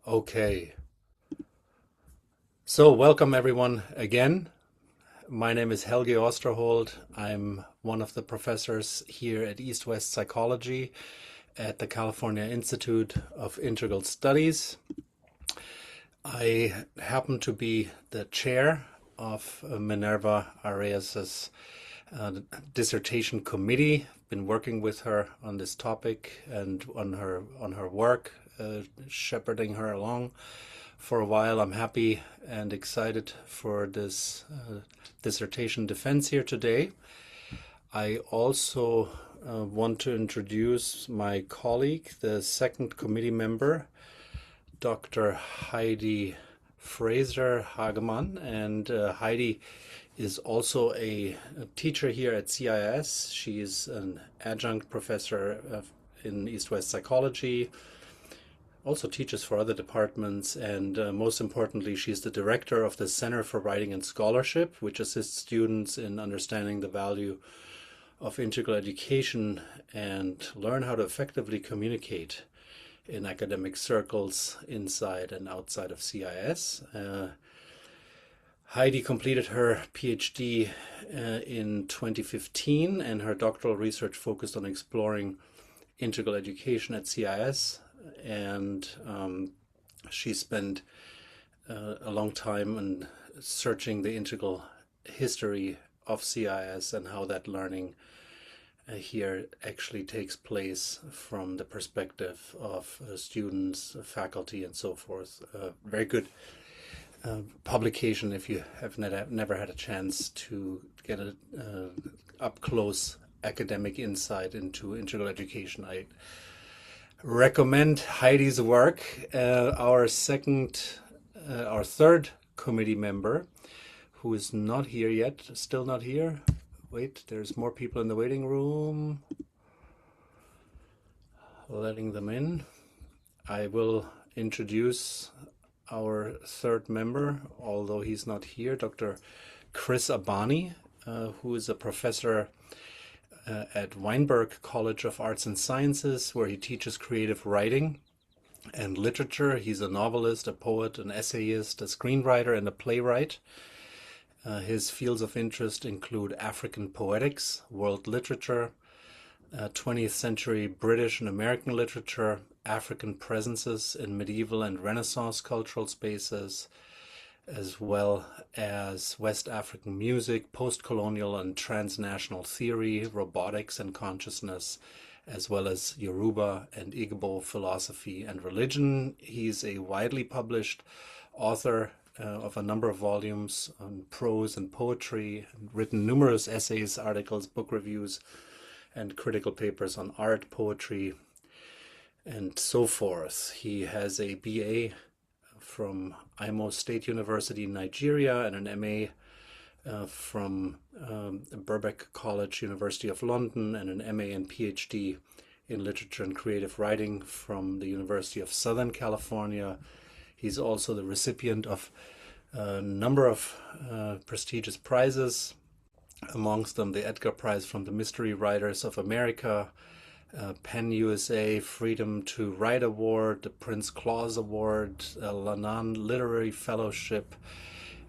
Okay, so welcome everyone again. My name is Helge Osterhold. I'm one of the professors here at East West Psychology at the California Institute of Integral Studies. I happen to be the chair of Minerva Arias' dissertation committee. Been working with her on this topic and on her work, shepherding her along for a while. I'm happy and excited for this dissertation defense here today. I also want to introduce my colleague, the second committee member, Dr. Heidi Fraser Hagemann. And Heidi is also a teacher here at CIS. She is an adjunct professor in East West Psychology, also teaches for other departments, and most importantly, she's the director of the Center for Writing and Scholarship, which assists students in understanding the value of integral education and learn how to effectively communicate in academic circles inside and outside of CIS. Heidi completed her PhD in 2015, and her doctoral research focused on exploring integral education at CIS. And she spent a long time in searching the integral history of CIS and how that learning here actually takes place from the perspective of students, faculty, and so forth. Very good publication if you have never had a chance to get a up close academic insight into integral education. I recommend Heidi's work. Our third committee member, who is not here yet, still not here. Wait, there's more people in the waiting room. Letting them in. I will introduce our third member, although he's not here, Dr. Chris Abani, who is a professor at Weinberg College of Arts and Sciences, where he teaches creative writing and literature. He's a novelist, a poet, an essayist, a screenwriter, and a playwright. His fields of interest include African poetics, world literature, 20th century British and American literature, African presences in medieval and Renaissance cultural spaces, as well as West African music, post-colonial and transnational theory, robotics and consciousness, as well as Yoruba and Igbo philosophy and religion. He's a widely published author of a number of volumes on prose and poetry, and written numerous essays, articles, book reviews, and critical papers on art, poetry, and so forth. He has a BA from Imo State University in Nigeria and an MA from Birkbeck College, University of London, and an MA and PhD in literature and creative writing from the University of Southern California. He's also the recipient of a number of prestigious prizes, amongst them the Edgar Prize from the Mystery Writers of America, PEN USA Freedom to Write Award, the Prince Claus Award, Lannan Literary Fellowship,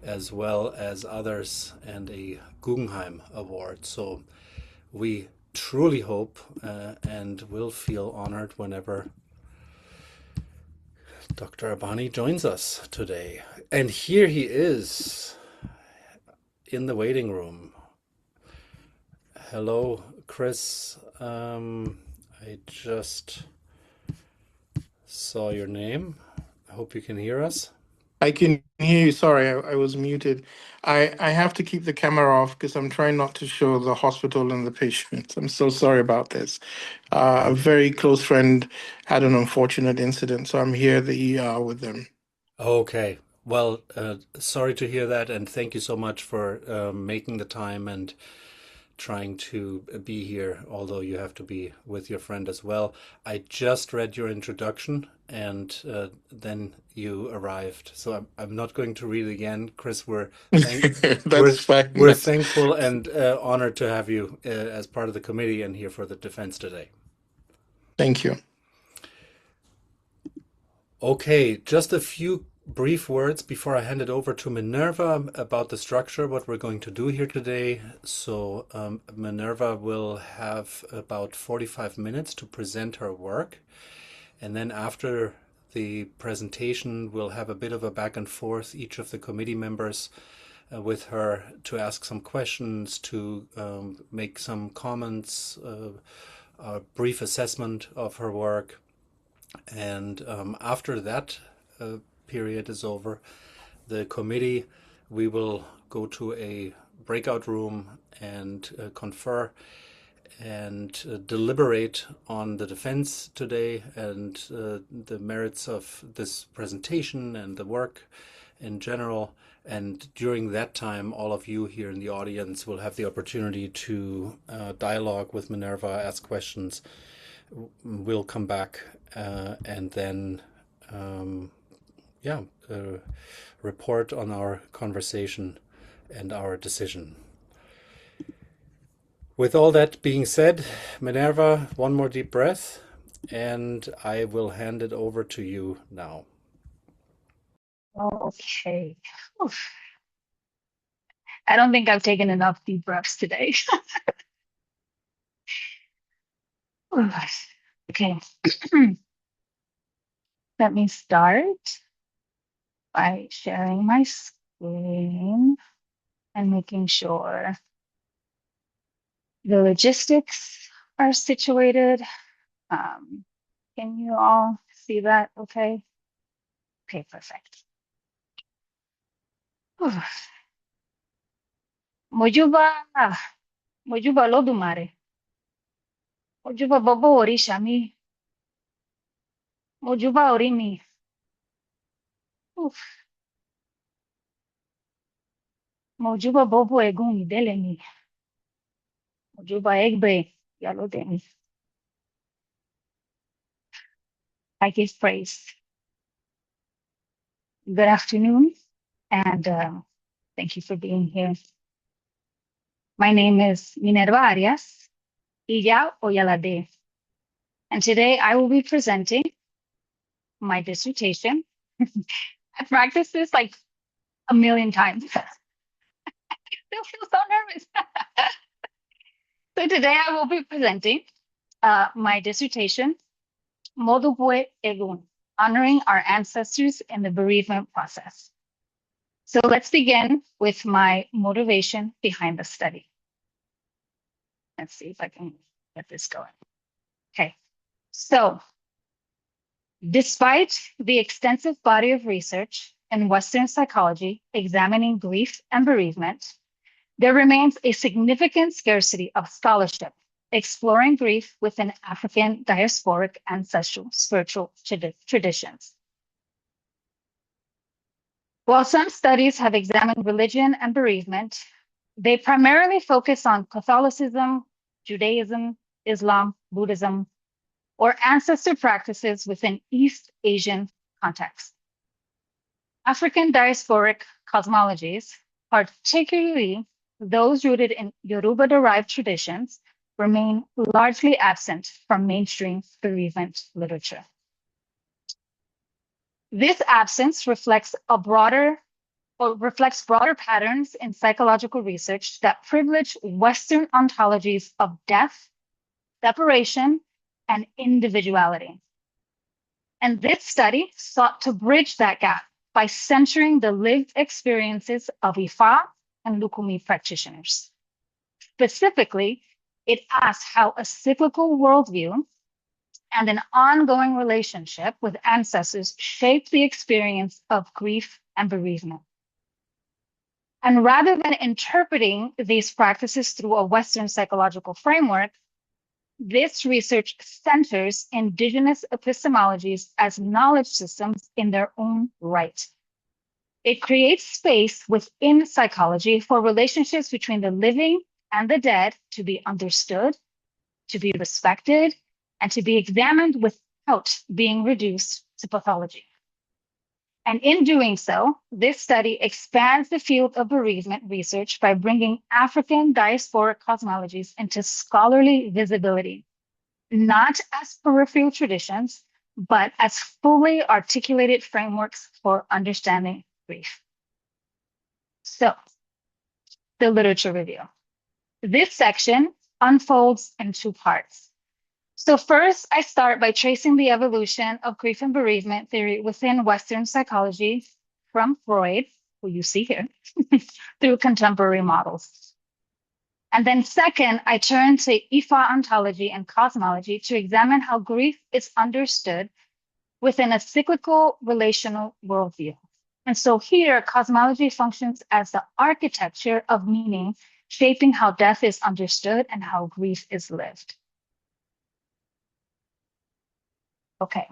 as well as others, and a Guggenheim Award. So we truly hope and will feel honored whenever Dr. Abani joins us today. And here he is in the waiting room. Hello, Chris. I just saw your name. I hope you can hear us. I can hear you. Sorry, I was muted. I have to keep the camera off because I'm trying not to show the hospital and the patients. I'm so sorry about this. A very close friend had an unfortunate incident, so I'm here at the ER with them. Okay. Well, sorry to hear that, and thank you so much for making the time and trying to be here, although you have to be with your friend as well. I just read your introduction, and then you arrived. So I'm not going to read it again. Chris, That's fine. we're thankful and honored to have you as part of the committee and here for the defense today. Thank you. Okay, just a few brief words before I hand it over to Minerva about the structure, what we're going to do here today. So, Minerva will have about 45 minutes to present her work. And then after the presentation, we'll have a bit of a back and forth, each of the committee members with her to ask some questions, to make some comments, a brief assessment of her work. And after that period is over, the committee, we will go to a breakout room and confer and deliberate on the defense today and the merits of this presentation and the work in general. And during that time, all of you here in the audience will have the opportunity to dialogue with Minerva, ask questions. We'll come back and then, yeah, report on our conversation and our decision. With all that being said, Minerva, one more deep breath, and I will hand it over to you now. Okay. Oof. I don't think I've taken enough deep breaths today. Okay. Let me start by sharing my screen and making sure the logistics are situated. Can you all see that okay? Okay, perfect. Mojuba, Mojuba Lodumare. Mojuba Bobo Orishami. Mojuba Orimi. Mojuba Bobo Egún Idelemi. Mojuba Egbe Yalodemi. I give praise. Good afternoon, and thank you for being here. My name is Minerva Arias De Oyalade, and today I will be presenting my dissertation. I practiced this like a million times. I still feel so nervous. So today I will be presenting my dissertation, Modupe Egún, honoring our ancestors in the bereavement process. So let's begin with my motivation behind the study. Let's see if I can get this going. Okay, so despite the extensive body of research in Western psychology examining grief and bereavement, there remains a significant scarcity of scholarship exploring grief within African diasporic ancestral spiritual traditions. While some studies have examined religion and bereavement, they primarily focus on Catholicism, Judaism, Islam, Buddhism, or ancestor practices within East Asian contexts. African diasporic cosmologies, particularly those rooted in Yoruba-derived traditions, remain largely absent from mainstream bereavement literature. This absence reflects broader patterns in psychological research that privilege Western ontologies of death, separation, and individuality. And this study sought to bridge that gap by centering the lived experiences of Ifa and Lukumi practitioners. Specifically, it asked how a cyclical worldview and an ongoing relationship with ancestors shaped the experience of grief and bereavement. And rather than interpreting these practices through a Western psychological framework, this research centers indigenous epistemologies as knowledge systems in their own right. It creates space within psychology for relationships between the living and the dead to be understood, to be respected, and to be examined without being reduced to pathology. And in doing so, this study expands the field of bereavement research by bringing African diasporic cosmologies into scholarly visibility, not as peripheral traditions, but as fully articulated frameworks for understanding grief. So, the literature review. This section unfolds in two parts. So first, I start by tracing the evolution of grief and bereavement theory within Western psychology from Freud, who you see here, through contemporary models. And then second, I turn to Ifa ontology and cosmology to examine how grief is understood within a cyclical relational worldview. And so here, cosmology functions as the architecture of meaning, shaping how death is understood and how grief is lived. Okay,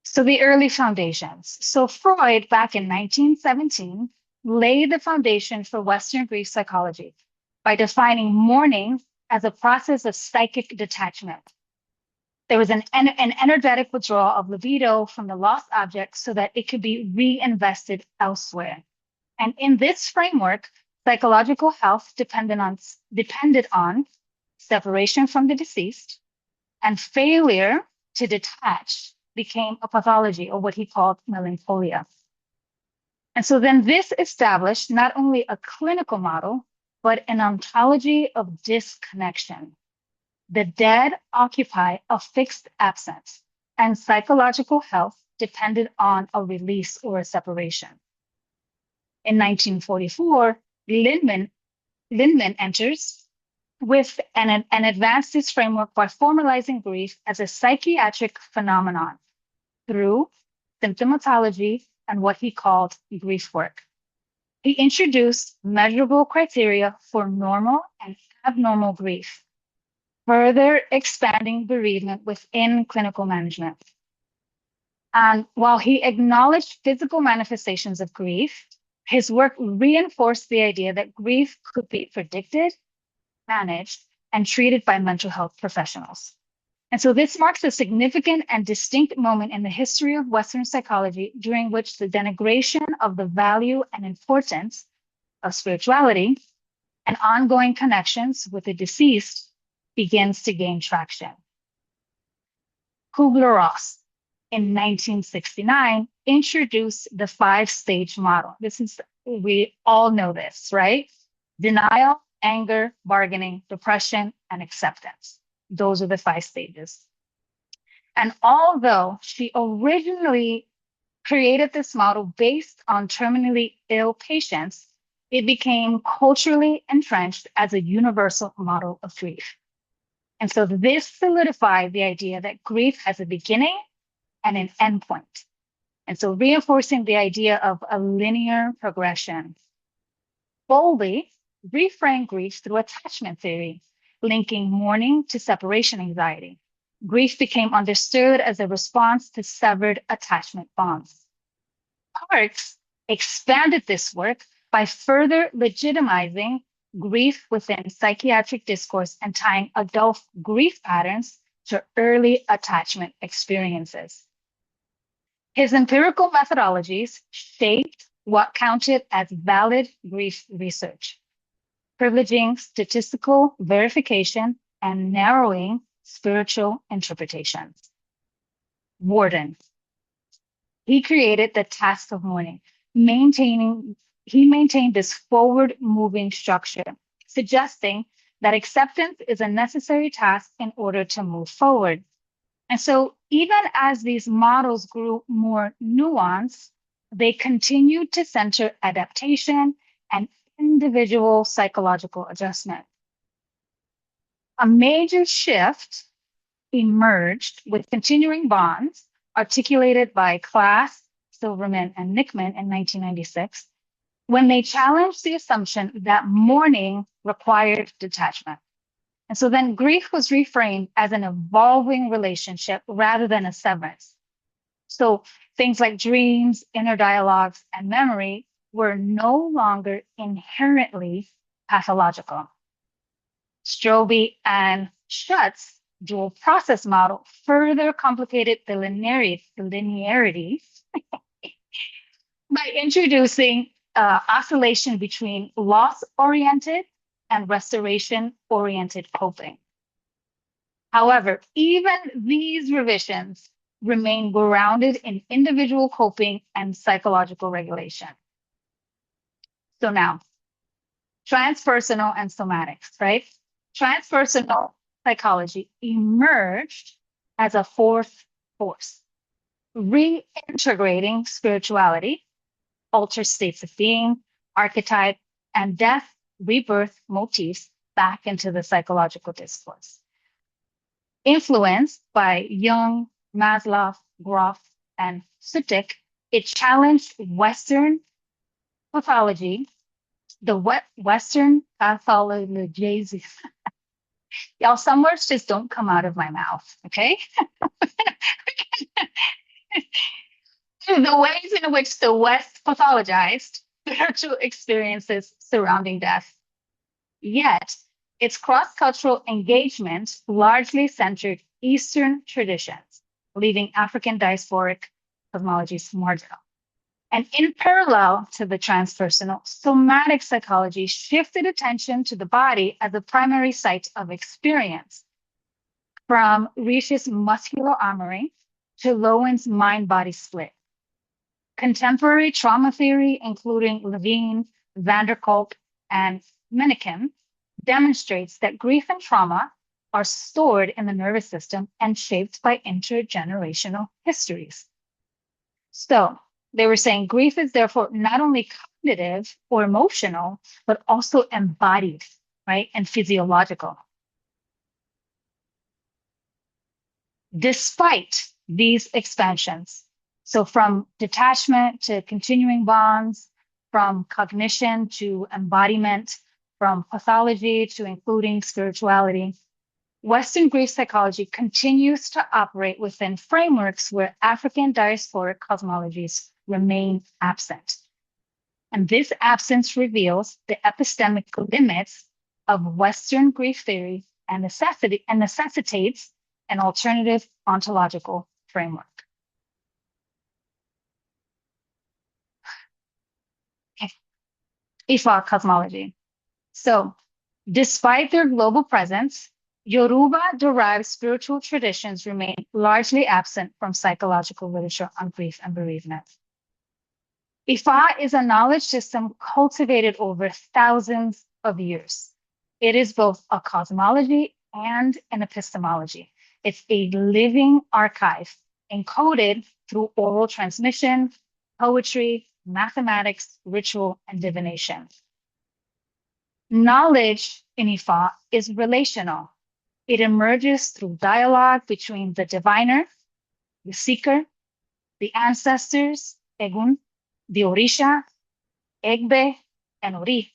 so the early foundations. So Freud, back in 1917, laid the foundation for Western grief psychology by defining mourning as a process of psychic detachment. There was an energetic withdrawal of libido from the lost object so that it could be reinvested elsewhere. And in this framework, psychological health depended on separation from the deceased, and failure to detach became a pathology, or what he called melancholia. And so then this established not only a clinical model, but an ontology of disconnection. The dead occupy a fixed absence, and psychological health depended on a release or a separation. In 1944, Lindemann enters with and advanced this framework by formalizing grief as a psychiatric phenomenon through symptomatology and what he called grief work. He introduced measurable criteria for normal and abnormal grief, further expanding bereavement within clinical management. And while he acknowledged physical manifestations of grief, his work reinforced the idea that grief could be predicted, managed, and treated by mental health professionals. And so this marks a significant and distinct moment in the history of Western psychology during which the denigration of the value and importance of spirituality and ongoing connections with the deceased begins to gain traction. Kubler-Ross in 1969 introduced the 5-stage model. We all know this, right? Denial, anger, bargaining, depression, and acceptance. Those are the 5 stages. And although she originally created this model based on terminally ill patients, it became culturally entrenched as a universal model of grief. And so this solidified the idea that grief has a beginning and an endpoint. And so reinforcing the idea of a linear progression. Bowlby reframed grief through attachment theory, linking mourning to separation anxiety. Grief became understood as a response to severed attachment bonds. Parks expanded this work by further legitimizing grief within psychiatric discourse and tying adult grief patterns to early attachment experiences. His empirical methodologies shaped what counted as valid grief research, privileging statistical verification and narrowing spiritual interpretations. Worden. He created the task of mourning, he maintained this forward-moving structure, suggesting that acceptance is a necessary task in order to move forward. And so even as these models grew more nuanced, they continued to center adaptation and individual psychological adjustment. A major shift emerged with continuing bonds articulated by Class, Silverman, and Nickman in 1996, when they challenged the assumption that mourning required detachment. And so then grief was reframed as an evolving relationship rather than a severance. So things like dreams, inner dialogues, and memory were no longer inherently pathological. Strobe and Schutz's dual process model further complicated the linearity by introducing oscillation between loss-oriented and restoration-oriented coping. However, even these revisions remain grounded in individual coping and psychological regulation. So now, transpersonal and somatics, right? Transpersonal psychology emerged as a fourth force, reintegrating spirituality, altered states of being, archetype, and death, rebirth motifs back into the psychological discourse. Influenced by Jung, Maslow, Grof, and Sutik, it challenged Western pathology, the Western pathology. Y'all, some words just don't come out of my mouth, okay? The ways in which the West pathologized spiritual experiences surrounding death. Yet, its cross-cultural engagement largely centered Eastern traditions, leaving African diasporic cosmologies marginal. And in parallel to the transpersonal, somatic psychology shifted attention to the body as a primary site of experience, from Risch's muscular armory to Lowen's mind-body split. Contemporary trauma theory, including Levine, van der Kolk, and Mencken, demonstrates that grief and trauma are stored in the nervous system and shaped by intergenerational histories. So they were saying grief is therefore not only cognitive or emotional, but also embodied, right, and physiological. Despite these expansions, so from detachment to continuing bonds, from cognition to embodiment, from pathology to including spirituality, Western grief psychology continues to operate within frameworks where African diasporic cosmologies remain absent. And this absence reveals the epistemic limits of Western grief theory and necessitates an alternative ontological framework. Okay. Ifa cosmology. So, despite their global presence, Yoruba-derived spiritual traditions remain largely absent from psychological literature on grief and bereavement. Ifa is a knowledge system cultivated over thousands of years. It is both a cosmology and an epistemology. It's a living archive encoded through oral transmission, poetry, mathematics, ritual, and divination. Knowledge in Ifa is relational. It emerges through dialogue between the diviner, the seeker, the ancestors, Egún, the Orisha, Egbe, and Ori.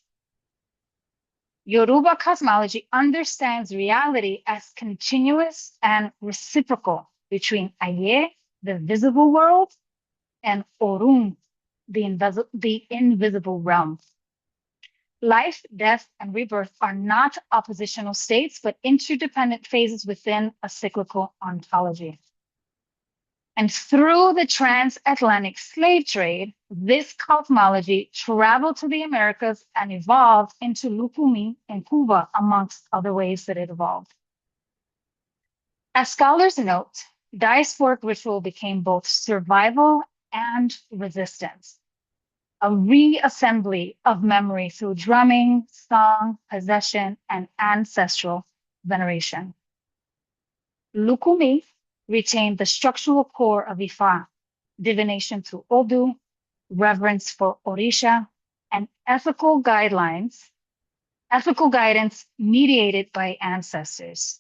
Yoruba cosmology understands reality as continuous and reciprocal between Aye, the visible world, and Orun, the invisible realm. Life, death, and rebirth are not oppositional states, but interdependent phases within a cyclical ontology. And through the transatlantic slave trade, this cosmology traveled to the Americas and evolved into Lukumi in Cuba, amongst other ways that it evolved. As scholars note, diasporic ritual became both survival and resistance, a reassembly of memory through drumming, song, possession, and ancestral veneration. Lukumi retained the structural core of Ifa, divination through Odu, reverence for Orisha, and ethical guidance mediated by ancestors.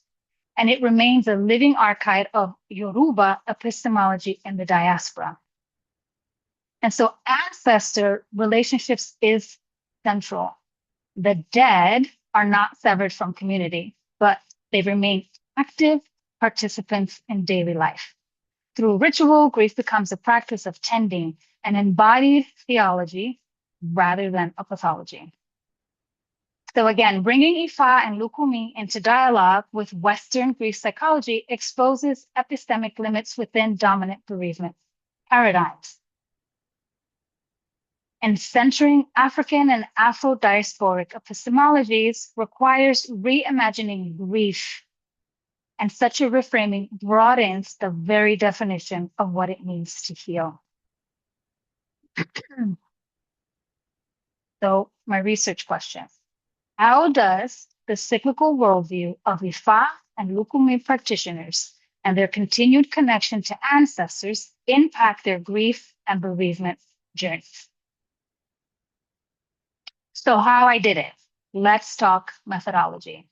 And it remains a living archive of Yoruba epistemology in the diaspora. And so ancestor relationships is central. The dead are not severed from community, but they remain active participants in daily life. Through ritual, grief becomes a practice of tending an embodied theology rather than a pathology. So again, bringing Ifa and Lukumi into dialogue with Western grief psychology exposes epistemic limits within dominant bereavement paradigms. And centering African and Afro-diasporic epistemologies requires reimagining grief And such a reframing broadens the very definition of what it means to heal. So my research question: how does the cyclical worldview of Ifa and Lukumi practitioners and their continued connection to ancestors impact their grief and bereavement journeys? So how I did it. Let's talk methodology.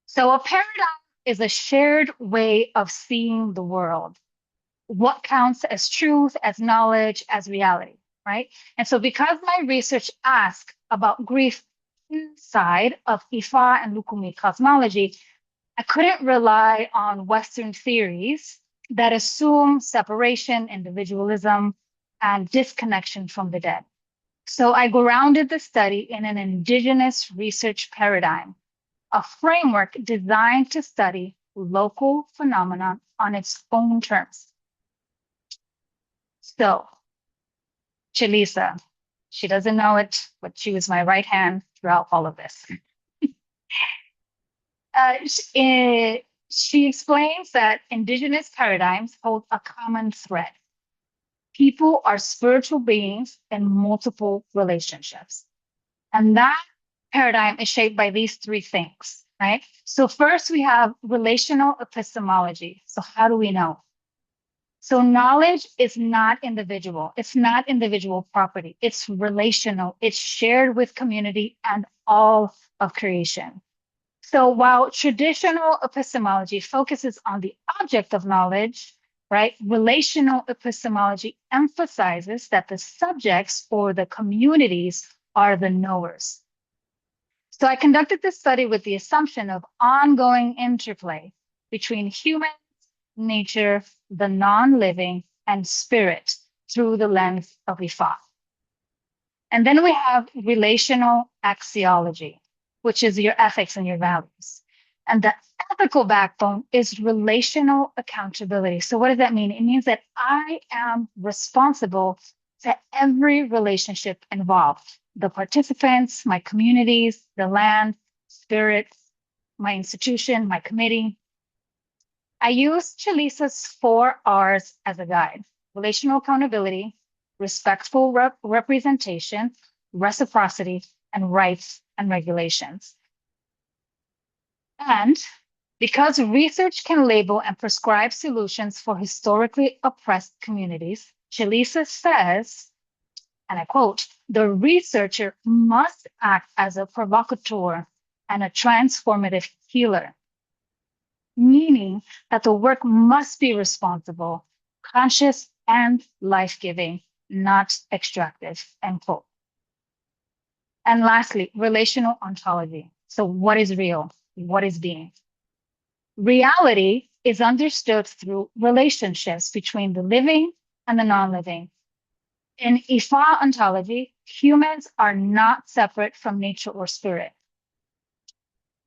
So a paradigm is a shared way of seeing the world. What counts as truth, as knowledge, as reality, right? And so because my research asked about grief inside of Ifa and Lukumi cosmology, I couldn't rely on Western theories that assume separation, individualism, and disconnection from the dead. So I grounded the study in an indigenous research paradigm, a framework designed to study local phenomena on its own terms. So, Chalisa, she doesn't know it, but she was my right hand throughout all of this. She explains that indigenous paradigms hold a common thread. People are spiritual beings in multiple relationships. And that paradigm is shaped by these three things, right? So first we have relational epistemology. So how do we know? So knowledge is not individual. It's not individual property. It's relational. It's shared with community and all of creation. So while traditional epistemology focuses on the object of knowledge, right, relational epistemology emphasizes that the subjects or the communities are the knowers. So I conducted this study with the assumption of ongoing interplay between humans, nature, the non-living, and spirit through the lens of Ifa. And then we have relational axiology, which is your ethics and your values. And the ethical backbone is relational accountability. So what does that mean? It means that I am responsible for every relationship involved: the participants, my communities, the land, spirits, my institution, my committee. I use Chalisa's 4 R's as a guide: relational accountability, respectful representation, reciprocity, and rights and regulations. And because research can label and prescribe solutions for historically oppressed communities, Chalisa says, and I quote, "The researcher must act as a provocateur and a transformative healer," meaning that the work must be responsible, conscious, and life-giving, not extractive, end quote. And lastly, relational ontology. So what is real? What is being? Reality is understood through relationships between the living and the non-living. In Ifa ontology, humans are not separate from nature or spirit.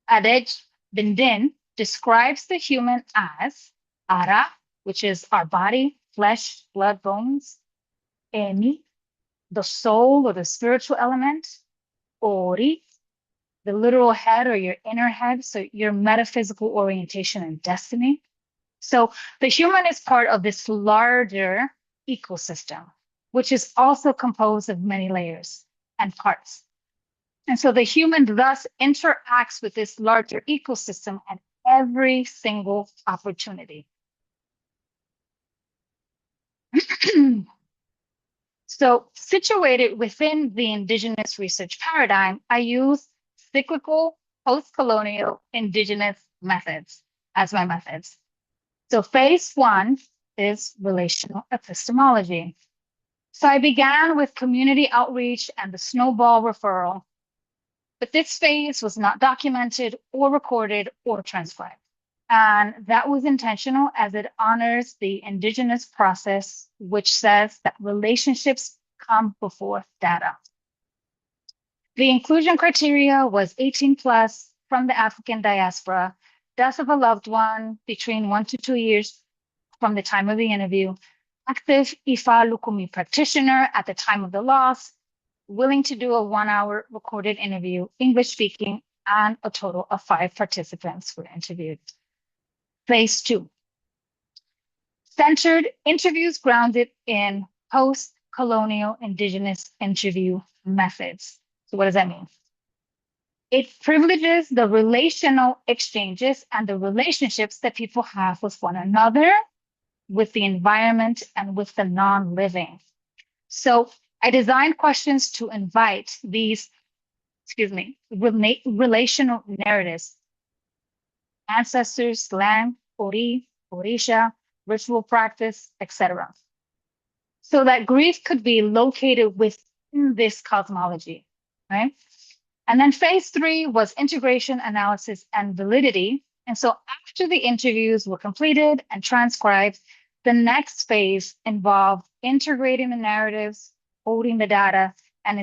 Adej Bindin describes the human as Ara, which is our body, flesh, blood, bones; Emi, the soul or the spiritual element; Ori, the literal head or your inner head, so your metaphysical orientation and destiny. So the human is part of this larger ecosystem, which is also composed of many layers and parts. And so the human thus interacts with this larger ecosystem at every single opportunity. So situated within the indigenous research paradigm, I use cyclical post-colonial indigenous methods as my methods. So phase 1 is relational epistemology. So I began with community outreach and the snowball referral, but this phase was not documented or recorded or transcribed. And that was intentional, as it honors the indigenous process, which says that relationships come before data. The inclusion criteria was 18 plus, from the African diaspora, death of a loved one between 1 to 2 years from the time of the interview, active Ifa Lukumi practitioner at the time of the loss, willing to do a 1-hour recorded interview, English speaking, and a total of 5 participants were interviewed. Phase 2. Centered interviews grounded in post-colonial indigenous interview methods. So what does that mean? It privileges the relational exchanges and the relationships that people have with one another, with the environment, and with the non-living. So I designed questions to invite these, relational narratives, ancestors, land, ori, orisha, ritual practice, etc. So that grief could be located within this cosmology, right? And then phase 3 was integration, analysis, and validity. And so after the interviews were completed and transcribed, the next phase involved integrating the narratives, holding the data, and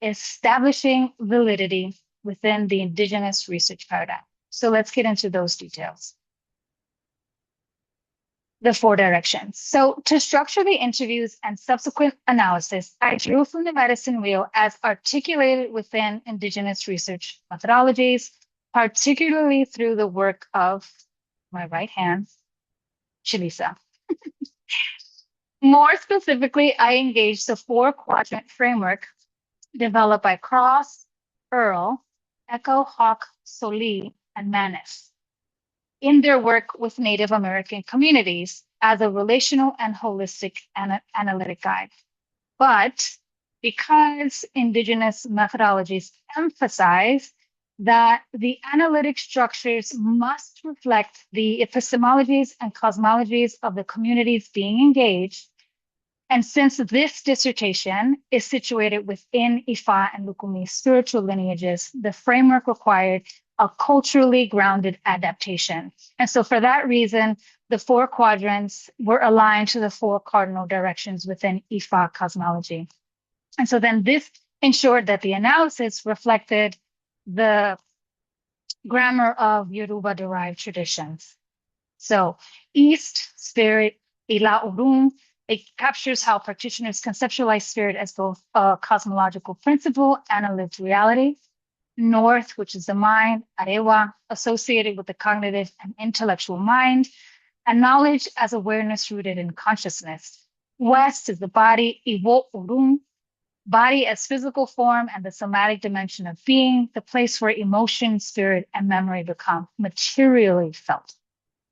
establishing validity within the indigenous research paradigm. So let's get into those details. The 4 directions. So to structure the interviews and subsequent analysis, I drew from the medicine wheel as articulated within indigenous research methodologies, particularly through the work of my right hand, Chalisa. More specifically, I engaged the 4-quadrant framework developed by Cross, Earl, Echo, Hawk, Solie, and Manis in their work with Native American communities as a relational and holistic analytic guide. But because indigenous methodologies emphasize that the analytic structures must reflect the epistemologies and cosmologies of the communities being engaged, and since this dissertation is situated within Ifa and Lukumi spiritual lineages, the framework required a culturally grounded adaptation. And so for that reason, the 4 quadrants were aligned to the 4 cardinal directions within Ifa cosmology. And so then this ensured that the analysis reflected the grammar of Yoruba-derived traditions. So East, spirit, Ila Orun, it captures how practitioners conceptualize spirit as both a cosmological principle and a lived reality. North, which is the mind, Arewa, associated with the cognitive and intellectual mind, and knowledge as awareness rooted in consciousness. West is the body, Iwo Orun, body as physical form and the somatic dimension of being, the place where emotion, spirit, and memory become materially felt.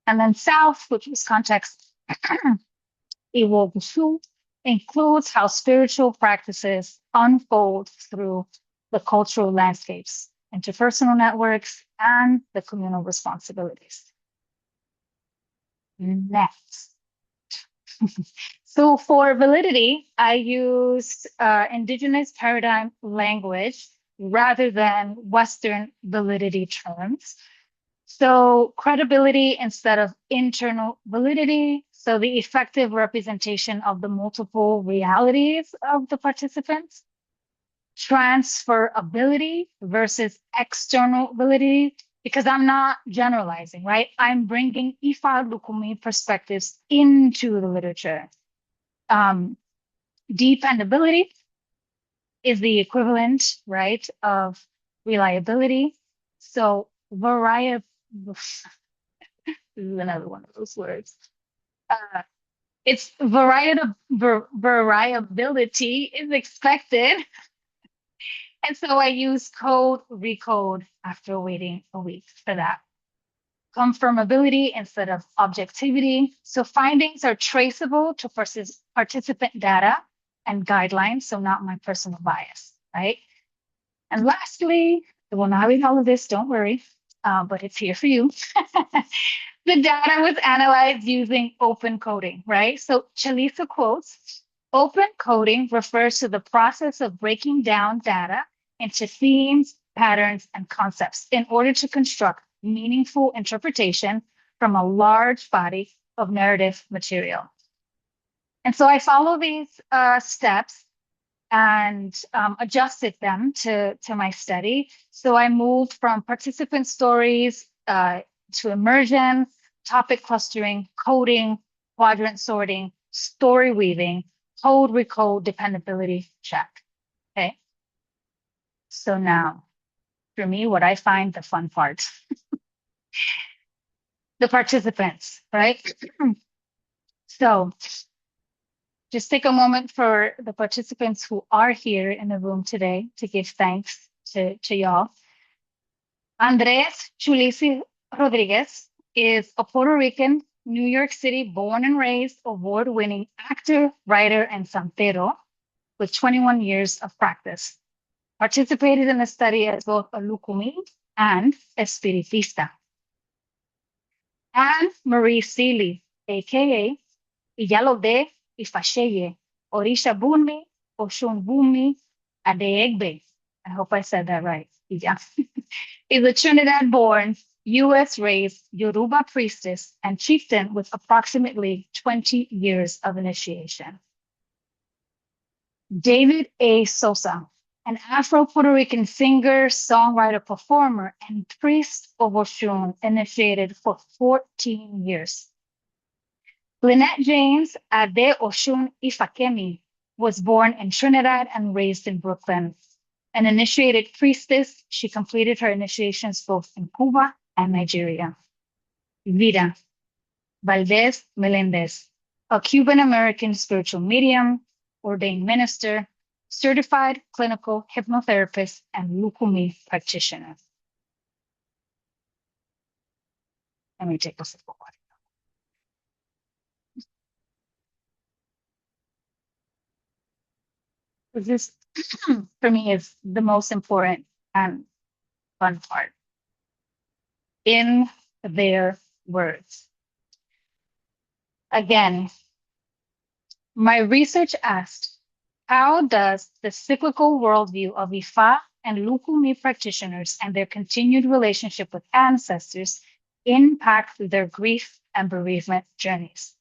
And then South, which is context, Iwo Gushu, includes how spiritual practices unfold through the cultural landscapes, interpersonal networks, and the communal responsibilities. Next. So for validity, I used indigenous paradigm language rather than Western validity terms. So credibility instead of internal validity. So the effective representation of the multiple realities of the participants. Transferability versus external validity, because I'm not generalizing, right? I'm bringing Ifa Lukumi perspectives into the literature. Dependability is the equivalent, right, of reliability. So variability, this is another one of those words. It's variability is expected. And so I use code, recode after waiting a week for that. Confirmability instead of objectivity. So findings are traceable to participant data and guidelines, so not my personal bias, right? And lastly, I will not read all of this, don't worry, but it's here for you. The data was analyzed using open coding, right? So Chalisa quotes, open coding refers to the process of breaking down data into themes, patterns, and concepts in order to construct meaningful interpretation from a large body of narrative material. And so I follow these steps and adjusted them to my study. So I moved from participant stories to immersion, topic clustering, coding, quadrant sorting, story weaving, code, recode, dependability check. Okay. So now for me, what I find the fun part. The participants, right? So just take a moment for the participants who are here in the room today to give thanks to y'all. Andres Chulisi Rodriguez is a Puerto Rican, New York City born and raised, award-winning actor, writer, and santero with 21 years of practice. Participated in the study as both a Lucumi and Espiritista. Anne Marie Seeley, aka Oyalade Ifasheye, Orisha Bunmi, Oshun Bumi, Adeegbe. I hope I said that right. Yeah. Is a Trinidad-born, U.S.-raised Yoruba priestess and chieftain with approximately 20 years of initiation. David A. Sosa, an Afro-Puerto Rican singer, songwriter, performer, and priest of Oshun, initiated for 14 years. Lynette James Ade Oshun Ifakemi was born in Trinidad and raised in Brooklyn. An initiated priestess, she completed her initiations both in Cuba and Nigeria. Vida Valdez Melendez, a Cuban-American spiritual medium, ordained minister, certified clinical hypnotherapist, and Lucumi practitioner. Let me take a sip of water. This, for me, is the most important and fun part. In their words. Again, my research asked, how does the cyclical worldview of Ifa and Lucumi practitioners and their continued relationship with ancestors impact their grief and bereavement journeys?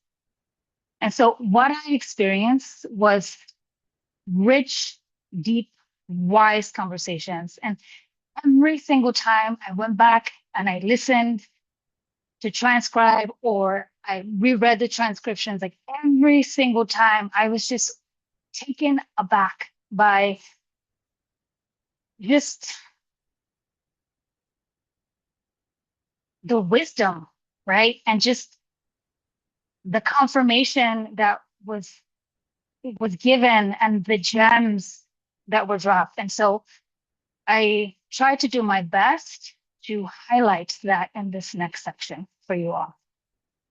And so what I experienced was rich, deep, wise conversations. And every single time I went back and I listened to transcribe or I reread the transcriptions, like every single time I was just taken aback by just the wisdom, right? And just the confirmation that was given and the gems that were dropped. And so I tried to do my best to highlight that in this next section for you all.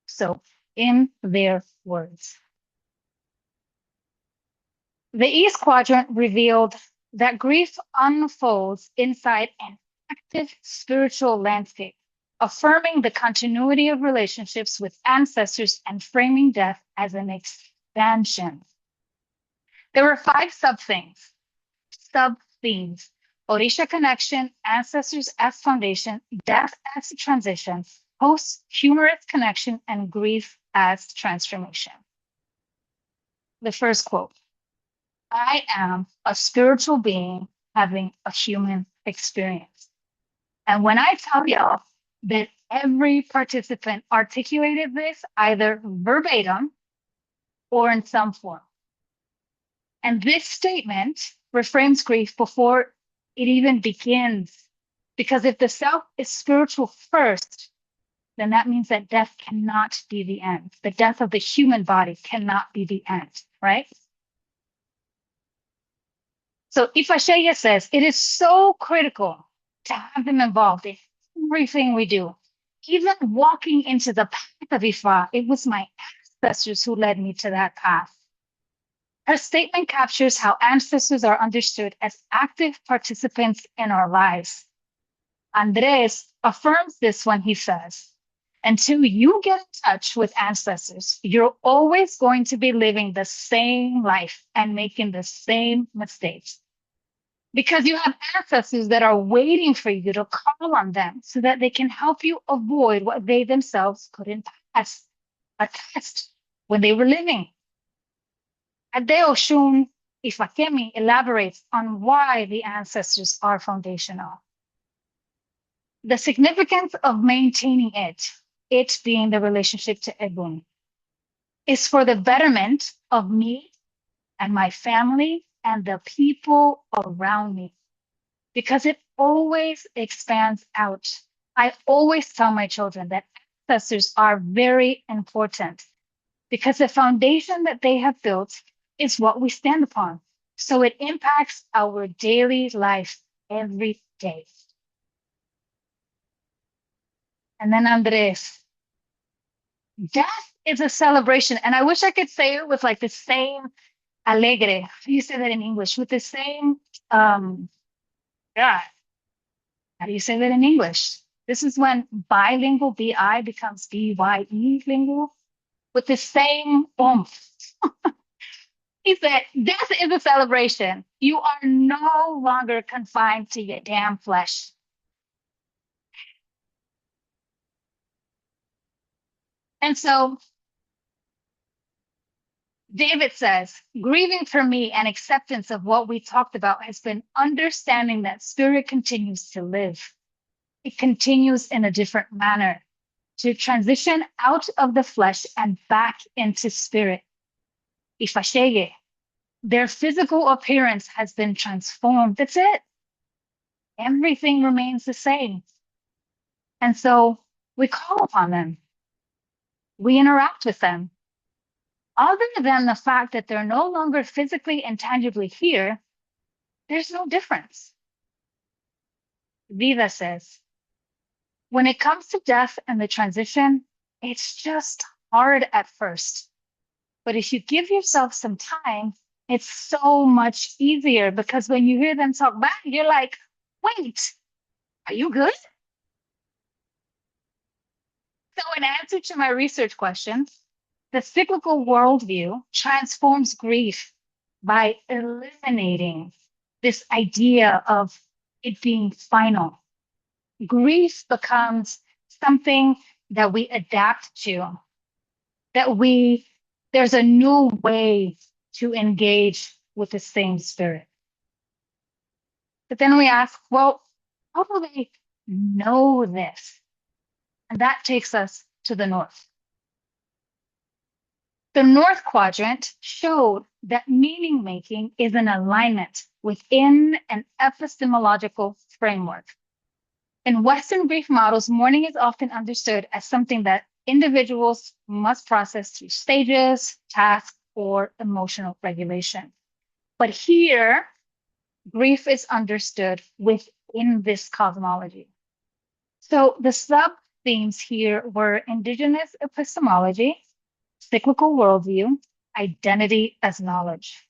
So in their words. The East Quadrant revealed that grief unfolds inside an active spiritual landscape, affirming the continuity of relationships with ancestors and framing death as an expansion. There were 5 sub-themes. Orisha connection, ancestors as foundation, death as transition, post-humorous connection, and grief as transformation. The first quote, I am a spiritual being having a human experience. And when I tell y'all that every participant articulated this either verbatim or in some form. And this statement reframes grief before it even begins. Because if the self is spiritual first, then that means that death cannot be the end. The death of the human body cannot be the end, right? So Ifasheye says, it is so critical to have them involved in everything we do. Even walking into the path of Ifa, it was my ancestors who led me to that path. Her statement captures how ancestors are understood as active participants in our lives. Andres affirms this when he says, until you get in touch with ancestors, you're always going to be living the same life and making the same mistakes. Because you have ancestors that are waiting for you to call on them so that they can help you avoid what they themselves couldn't pass a test when they were living. Ade Oshun Ifakemi elaborates on why the ancestors are foundational. The significance of maintaining it being the relationship to Egún, is for the betterment of me and my family and the people around me, because it always expands out. I always tell my children that ancestors are very important because the foundation that they have built is what we stand upon. So it impacts our daily life every day. And then Andres, death is a celebration. And I wish I could say it with like the same alegre. How do you say that in English? With the same, yeah, how do you say that in English? This is when bilingual BI becomes BYE lingual with the same oomph. He said, death is a celebration. You are no longer confined to your damn flesh. And so David says, grieving for me and acceptance of what we talked about has been understanding that spirit continues to live. It continues in a different manner to transition out of the flesh and back into spirit. Ifashege, their physical appearance has been transformed. That's it. Everything remains the same. And so we call upon them. We interact with them. Other than the fact that they're no longer physically and tangibly here, there's no difference. Vida says, when it comes to death and the transition, it's just hard at first. But if you give yourself some time, it's so much easier because when you hear them talk back, you're like, wait, are you good? So in answer to my research question, the cyclical worldview transforms grief by eliminating this idea of it being final. Grief becomes something that we adapt to, there's a new way to engage with the same spirit. But then we ask, well, how do they know this? And that takes us to the north. The North Quadrant showed that meaning making is an alignment within an epistemological framework. In Western grief models, mourning is often understood as something that individuals must process through stages, tasks, or emotional regulation. But here, grief is understood within this cosmology. So the sub-themes here were indigenous epistemology, cyclical worldview, identity as knowledge.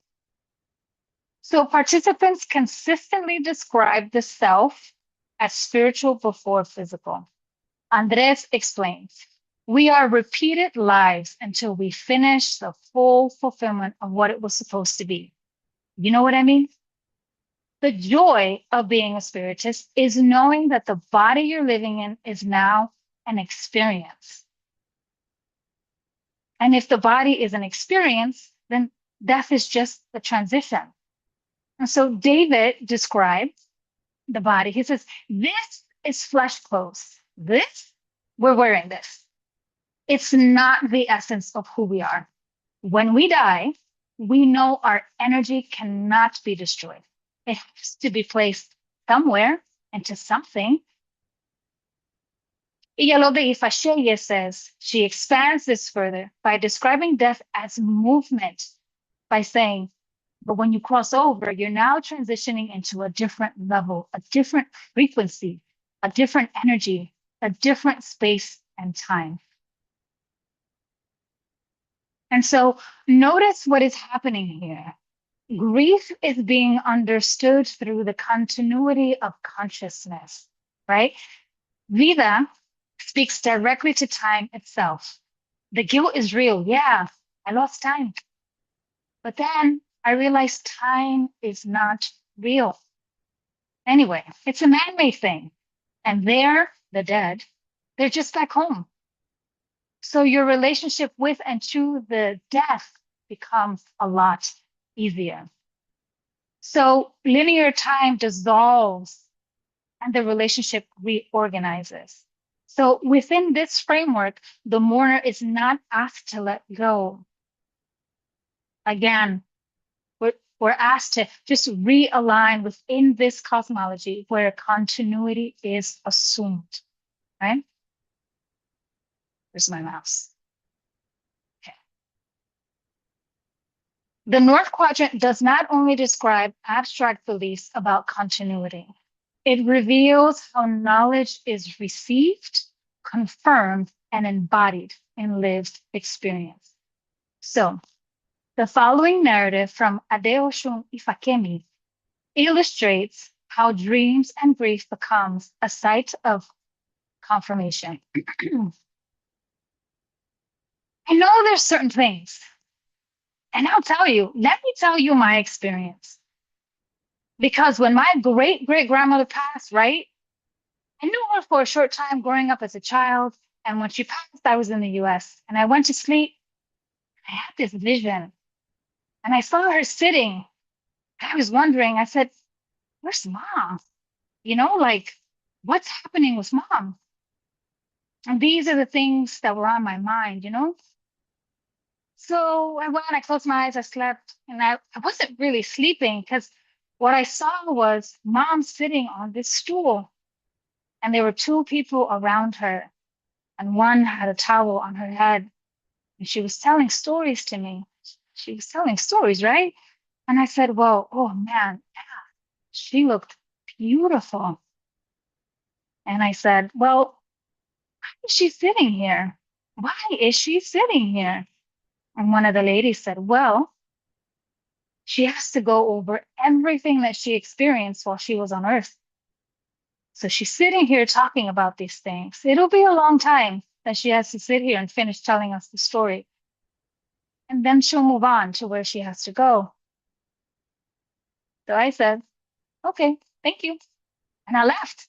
So participants consistently describe the self as spiritual before physical. Andres explains, we are repeated lives until we finish the full fulfillment of what it was supposed to be. You know what I mean? The joy of being a spiritist is knowing that the body you're living in is now an experience. And if the body is an experience, then death is just a transition. And so David describes the body. He says, this is flesh clothes. This, we're wearing this. It's not the essence of who we are. When we die, we know our energy cannot be destroyed. It has to be placed somewhere into something. Oyalade Ifasheye says she expands this further by describing death as movement, by saying, but when you cross over, you're now transitioning into a different level, a different frequency, a different energy, a different space and time. And so notice what is happening here. Grief is being understood through the continuity of consciousness, right? Vida speaks directly to time itself. The guilt is real. Yeah, I lost time. But then I realized time is not real. Anyway, it's a man-made thing. And they're the dead. They're just back home. So your relationship with and to the death becomes a lot easier. So linear time dissolves and the relationship reorganizes. So within this framework, the mourner is not asked to let go. Again, We're asked to just realign within this cosmology where continuity is assumed, right? There's my mouse. Okay. The North Quadrant does not only describe abstract beliefs about continuity, it reveals how knowledge is received, confirmed, and embodied in lived experience. So, the following narrative from Adeosun Ifakemi illustrates how dreams and grief becomes a site of confirmation. I know there's certain things, and let me tell you my experience. Because when my great-great-grandmother passed, right, I knew her for a short time growing up as a child, and when she passed, I was in the US, and I went to sleep, I had this vision, and I saw her sitting, and I was wondering, I said, where's mom? Like, what's happening with mom? And these are the things that were on my mind. So I went, I closed my eyes, I slept, and I wasn't really sleeping because what I saw was mom sitting on this stool, and there were two people around her, and one had a towel on her head, and she was telling stories to me. She was telling stories, right? And I said, well, oh man, yeah, she looked beautiful. And I said, well, why is she sitting here? Why is she sitting here? And one of the ladies said, well, she has to go over everything that she experienced while she was on Earth. So she's sitting here talking about these things. It'll be a long time that she has to sit here and finish telling us the story. And then she'll move on to where she has to go. So I said, okay, thank you. And I left.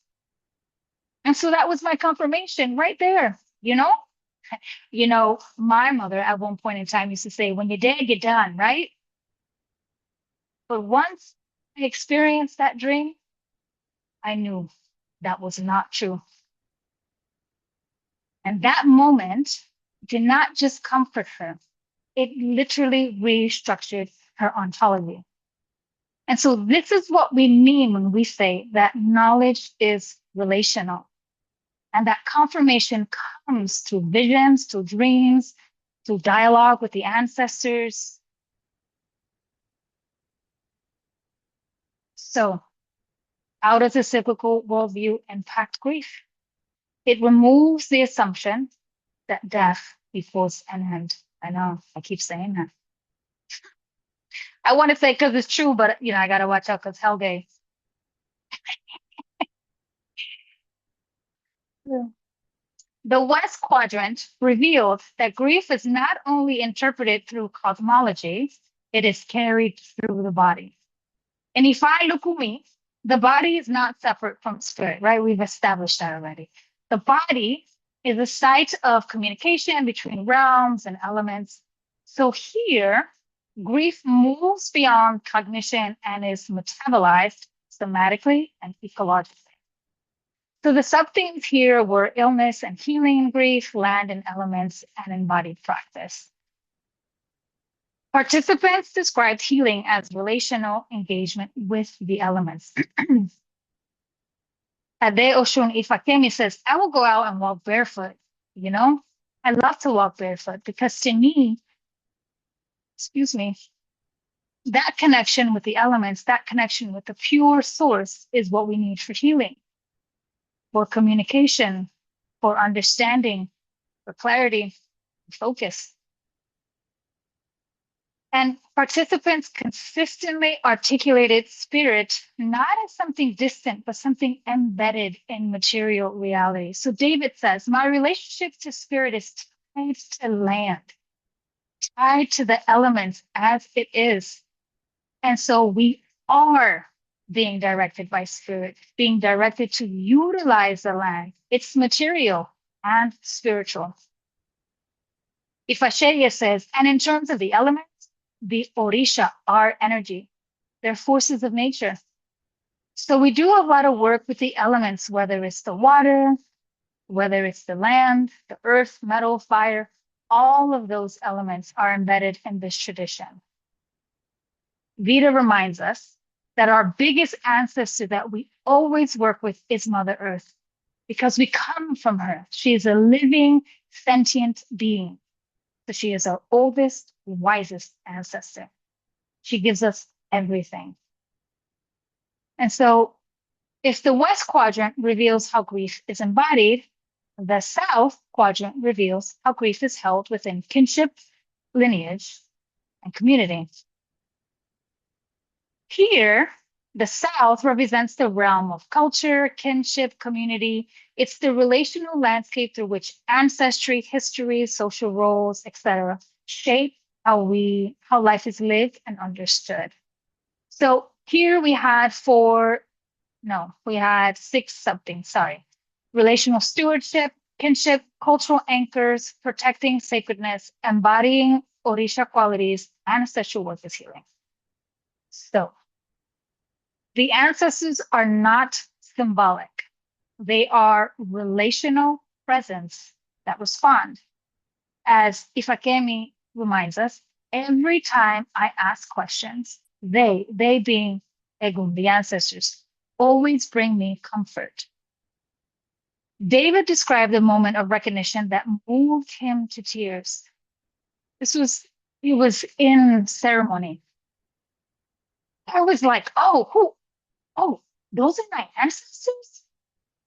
And so that was my confirmation right there, my mother at one point in time used to say, when you're dead, you're done, right? But once I experienced that dream, I knew that was not true. And that moment did not just comfort her, it literally restructured her ontology. And so this is what we mean when we say that knowledge is relational. And that confirmation comes through visions, through dreams, through dialogue with the ancestors. So how does a cyclical worldview impact grief? It removes the assumption that death equals an end. I know, I keep saying that. I want to say because it's true, but I got to watch out because Helge. The West Quadrant revealed that grief is not only interpreted through cosmology, it is carried through the body. And if I look at me, the body is not separate from spirit, right? We've established that already. The body is a site of communication between realms and elements. So here, grief moves beyond cognition and is metabolized somatically and ecologically. So the sub-themes here were illness and healing, grief, land and elements, and embodied practice. Participants described healing as relational engagement with the elements. Adeosun Ifakemi says, I will go out and walk barefoot. I love to walk barefoot because to me, that connection with the elements, that connection with the pure source is what we need for healing, for communication, for understanding, for clarity, focus. And participants consistently articulated spirit not as something distant, but something embedded in material reality. So David says, my relationship to spirit is tied to land, tied to the elements as it is. And so we are being directed by spirit, being directed to utilize the land. It's material and spiritual. Ifasheye says, and in terms of the elements, the Orisha are energy. They're forces of nature. So we do a lot of work with the elements, whether it's the water, whether it's the land, the earth, metal, fire, all of those elements are embedded in this tradition. Vita reminds us that our biggest ancestor that we always work with is Mother Earth, because we come from her. She is a living, sentient being. So she is our oldest, wisest ancestor. She gives us everything. And so if the West quadrant reveals how grief is embodied, the South quadrant reveals how grief is held within kinship, lineage, and community. Here, the South represents the realm of culture, kinship, community. It's the relational landscape through which ancestry, history, social roles, etc., shape how life is lived and understood. So here we had six something, sorry. Relational stewardship, kinship, cultural anchors, protecting sacredness, embodying Orisha qualities, ancestral work is healing. So the ancestors are not symbolic. They are relational presence that respond. As Ifakemi reminds us, every time I ask questions, they being Egún, the ancestors, always bring me comfort. David described a moment of recognition that moved him to tears. He was in ceremony. I was like, oh, those are my ancestors?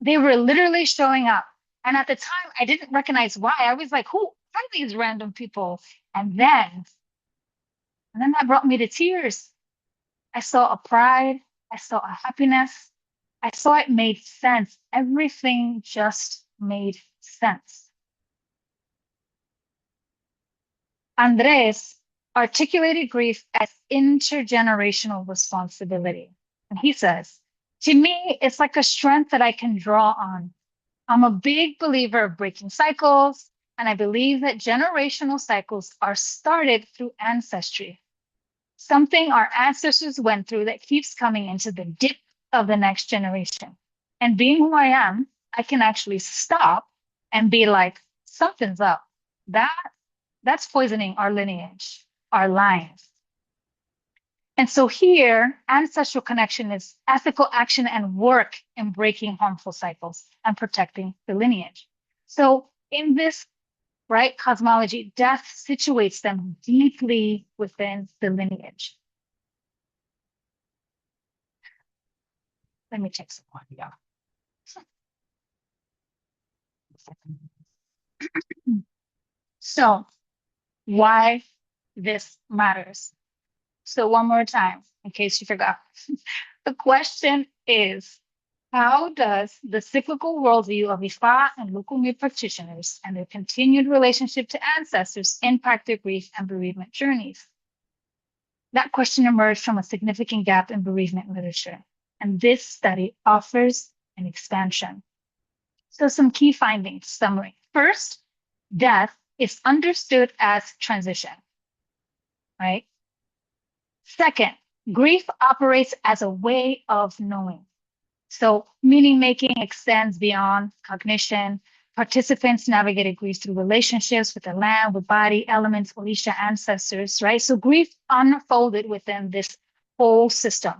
They were literally showing up. And at the time, I didn't recognize why. I was like, who are these random people? And then that brought me to tears. I saw a pride. I saw a happiness. I saw it made sense. Everything just made sense. Andres articulated grief as intergenerational responsibility. And he says, to me, it's like a strength that I can draw on. I'm a big believer of breaking cycles, and I believe that generational cycles are started through ancestry. Something our ancestors went through that keeps coming into the dip of the next generation. And being who I am, I can actually stop and be like, something's up. That's poisoning our lineage, our lines. And so here, ancestral connection is ethical action and work in breaking harmful cycles and protecting the lineage. So in this, right, cosmology, death situates them deeply within the lineage. Let me take some more. Yeah. So why this matters. So one more time, in case you forgot. The question is, how does the cyclical worldview of Ifa and Lukumi practitioners and their continued relationship to ancestors impact their grief and bereavement journeys? That question emerged from a significant gap in bereavement literature, and this study offers an expansion. So some key findings, summary. First, death is understood as transition, right? Second, grief operates as a way of knowing. So meaning making extends beyond cognition. Participants navigated grief through relationships with the land, with body, elements, Orisha ancestors, right? So grief unfolded within this whole system.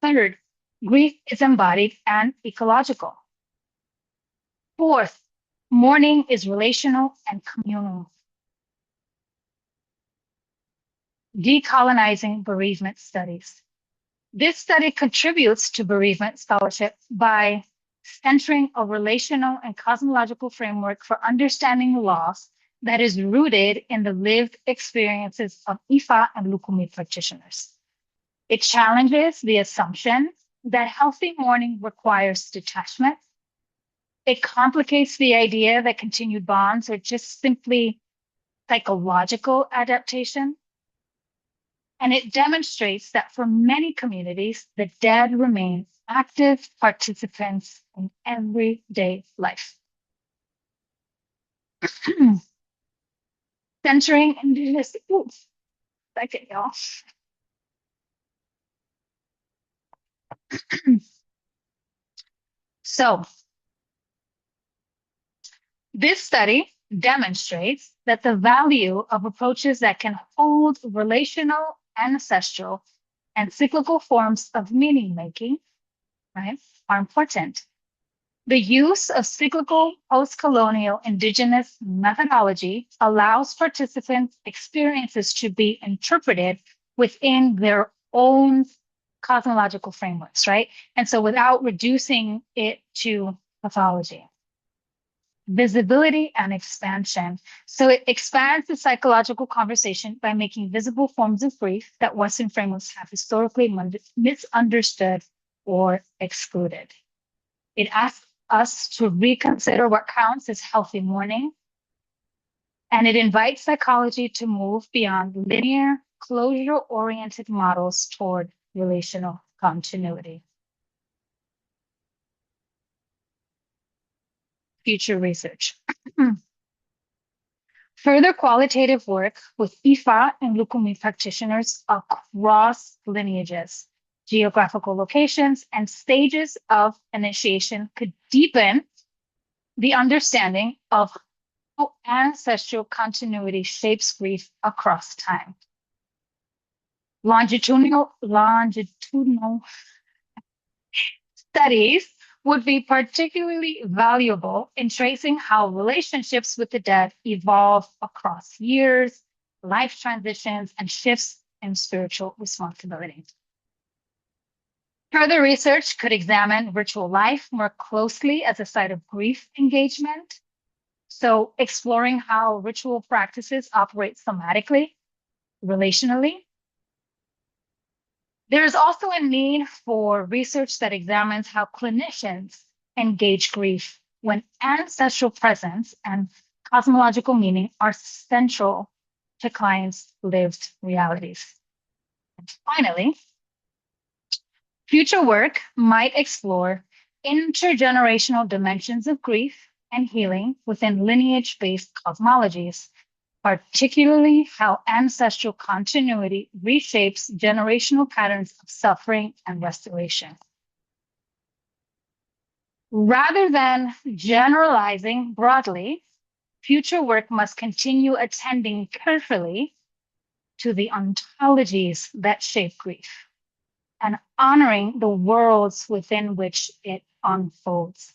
Third, grief is embodied and ecological. Fourth, mourning is relational and communal. Decolonizing bereavement studies. This study contributes to bereavement scholarship by centering a relational and cosmological framework for understanding loss that is rooted in the lived experiences of Ifa and Lukumi practitioners. It challenges the assumption that healthy mourning requires detachment. It complicates the idea that continued bonds are just simply psychological adaptation. And it demonstrates that for many communities, the dead remain active participants in everyday life. Centering Indigenous, second, y'all. So this study demonstrates that the value of approaches that can hold relational ancestral and cyclical forms of meaning making, right, are important. The use of cyclical post-colonial indigenous methodology allows participants' experiences to be interpreted within their own cosmological frameworks, right? And so without reducing it to pathology. Visibility and expansion. So it expands the psychological conversation by making visible forms of grief that Western frameworks have historically misunderstood or excluded. It asks us to reconsider what counts as healthy mourning, and it invites psychology to move beyond linear, closure-oriented models toward relational continuity. Future research. Further qualitative work with Ifa and Lukumi practitioners across lineages, geographical locations, and stages of initiation could deepen the understanding of how ancestral continuity shapes grief across time. Longitudinal studies would be particularly valuable in tracing how relationships with the dead evolve across years, life transitions, and shifts in spiritual responsibility. Further research could examine ritual life more closely as a site of grief engagement. So exploring how ritual practices operate somatically, relationally. There is also a need for research that examines how clinicians engage grief when ancestral presence and cosmological meaning are central to clients' lived realities. And finally, future work might explore intergenerational dimensions of grief and healing within lineage-based cosmologies, particularly how ancestral continuity reshapes generational patterns of suffering and restoration. Rather than generalizing broadly, future work must continue attending carefully to the ontologies that shape grief and honoring the worlds within which it unfolds.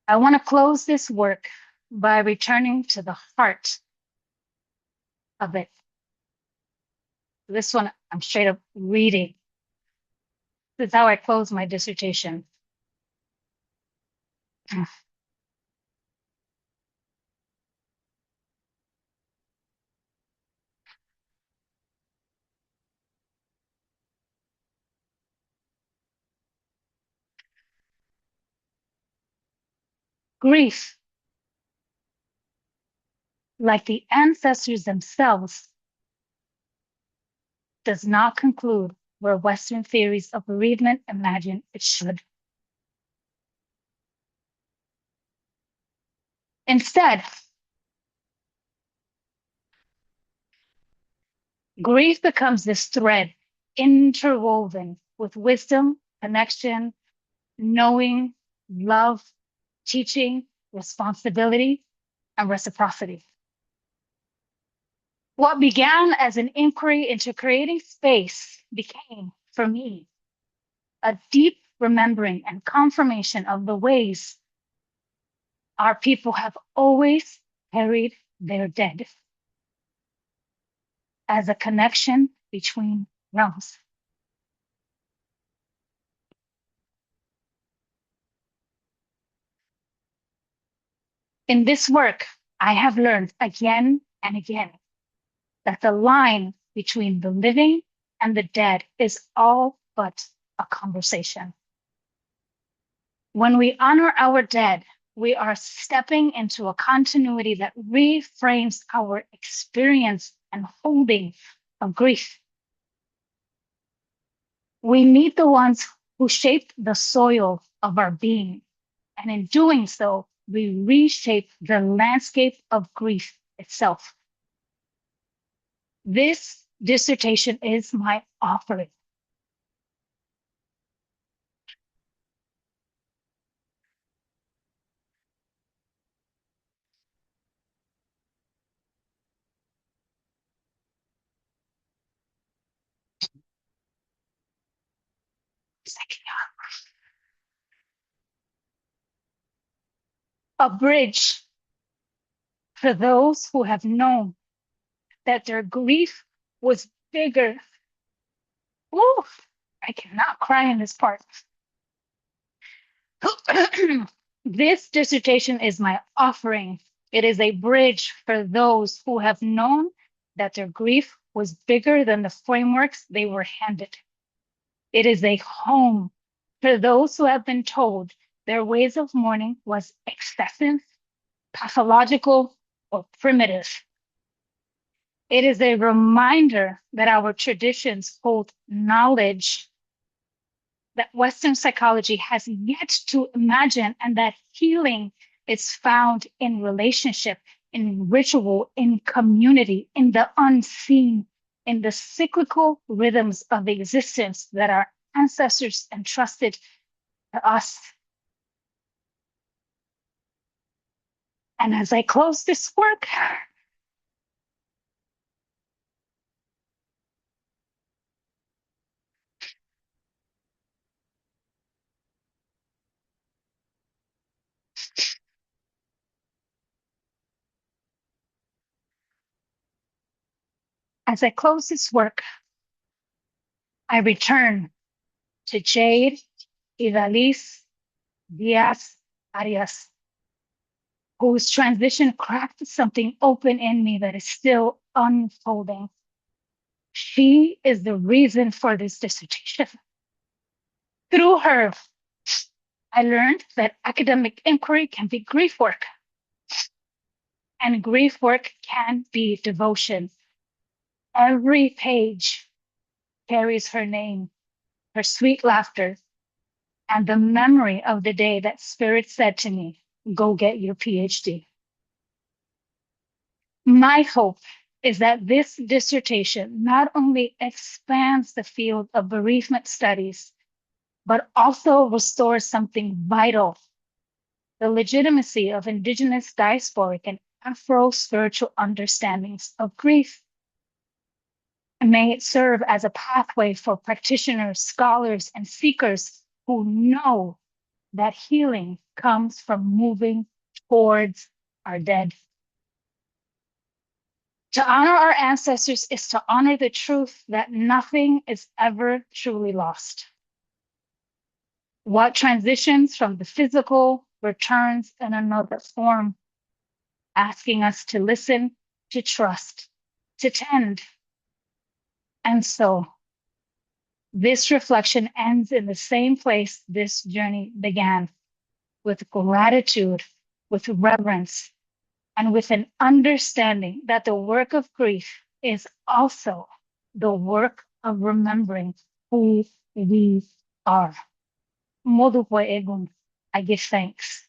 I want to close this work by returning to the heart of it. This one I'm straight up reading. This is how I close my dissertation. Grief, like the ancestors themselves, does not conclude where Western theories of bereavement imagine it should. Instead, grief becomes this thread interwoven with wisdom, connection, knowing, love, teaching, responsibility, and reciprocity. What began as an inquiry into creating space became, for me, a deep remembering and confirmation of the ways our people have always carried their dead as a connection between realms. In this work, I have learned again and again that the line between the living and the dead is all but a conversation. When we honor our dead, we are stepping into a continuity that reframes our experience and holding of grief. We meet the ones who shaped the soil of our being, and in doing so, we reshape the landscape of grief itself. This dissertation is my offering. A bridge for those who have known that their grief was bigger. Ooh, I cannot cry in this part. This dissertation is my offering. It is a bridge for those who have known that their grief was bigger than the frameworks they were handed. It is a home for those who have been told their ways of mourning was excessive, pathological, or primitive. It is a reminder that our traditions hold knowledge that Western psychology has yet to imagine, and that healing is found in relationship, in ritual, in community, in the unseen, in the cyclical rhythms of existence that our ancestors entrusted to us. And as I close this work, I return to Jade Idaliz Diaz Arias, whose transition cracked something open in me that is still unfolding. She is the reason for this dissertation. Through her, I learned that academic inquiry can be grief work, and grief work can be devotion. Every page carries her name, her sweet laughter, and the memory of the day that Spirit said to me, go get your PhD. My hope is that this dissertation not only expands the field of bereavement studies, but also restores something vital, the legitimacy of Indigenous diasporic and Afro-spiritual understandings of grief. And may it serve as a pathway for practitioners, scholars, and seekers who know that healing comes from moving towards our dead. To honor our ancestors is to honor the truth that nothing is ever truly lost. What transitions from the physical returns in another form, asking us to listen, to trust, to tend. And so, this reflection ends in the same place this journey began, with gratitude, with reverence, and with an understanding that the work of grief is also the work of remembering who we are. Modupe Egún, I give thanks.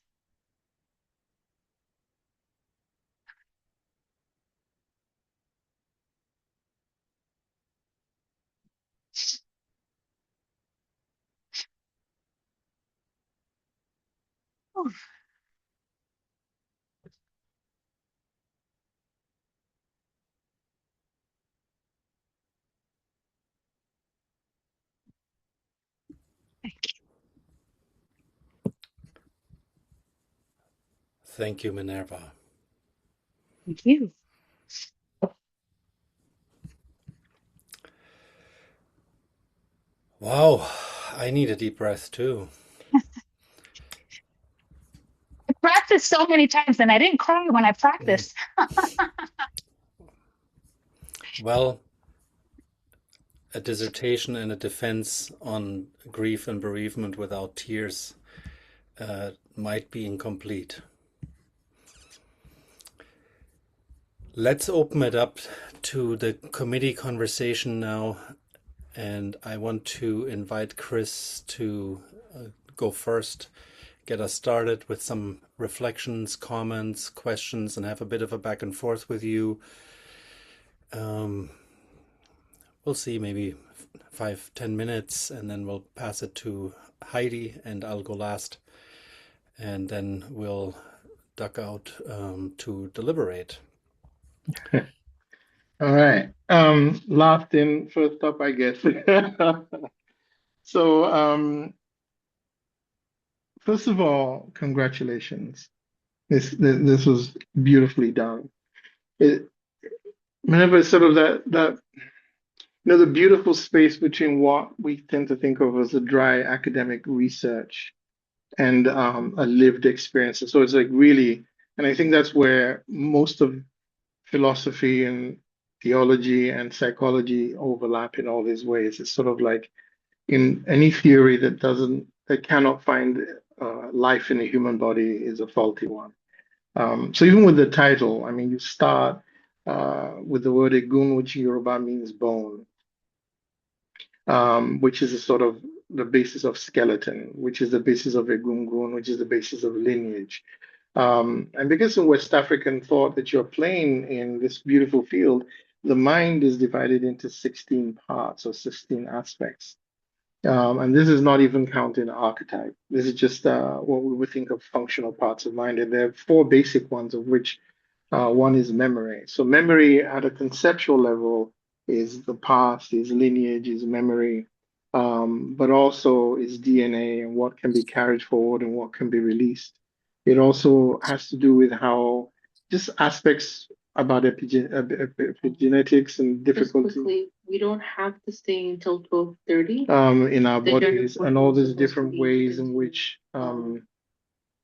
Oof. Thank you. Thank you, Minerva. Thank you. Wow, I need a deep breath too. I practiced so many times and I didn't cry when I practiced. Well, a dissertation and a defense on grief and bereavement without tears might be incomplete. Let's open it up to the committee conversation now, and I want to invite Chris to go first, get us started with some reflections, comments, questions, and have a bit of a back and forth with you. We'll see, maybe 5-10 minutes, and then we'll pass it to Heidi, and I'll go last, and then we'll duck out to deliberate. All right. Last in, first up, I guess. So, first of all, congratulations. This was beautifully done. It, Minerva is sort of that the beautiful space between what we tend to think of as a dry academic research and a lived experience. So it's like really, and I think that's where most of philosophy and theology and psychology overlap in all these ways. It's sort of like in any theory that cannot find life in a human body is a faulty one. So even with the title, I mean, you start with the word Egún, which in Yoruba means bone, which is a sort of the basis of skeleton, which is the basis of Egungun, which is the basis of lineage. And because in West African thought that you're playing in this beautiful field, the mind is divided into 16 parts or 16 aspects. And this is not even counting archetype. This is just what we would think of functional parts of mind. And there are four basic ones, of which one is memory. So memory at a conceptual level is the past, is lineage, is memory, but also is DNA and what can be carried forward and what can be released. It also has to do with how just aspects about epigenetics and Just difficulty quickly, we don't have to stay until 12:30. in our The journey bodies and all portal is these supposed to different be ways in until, which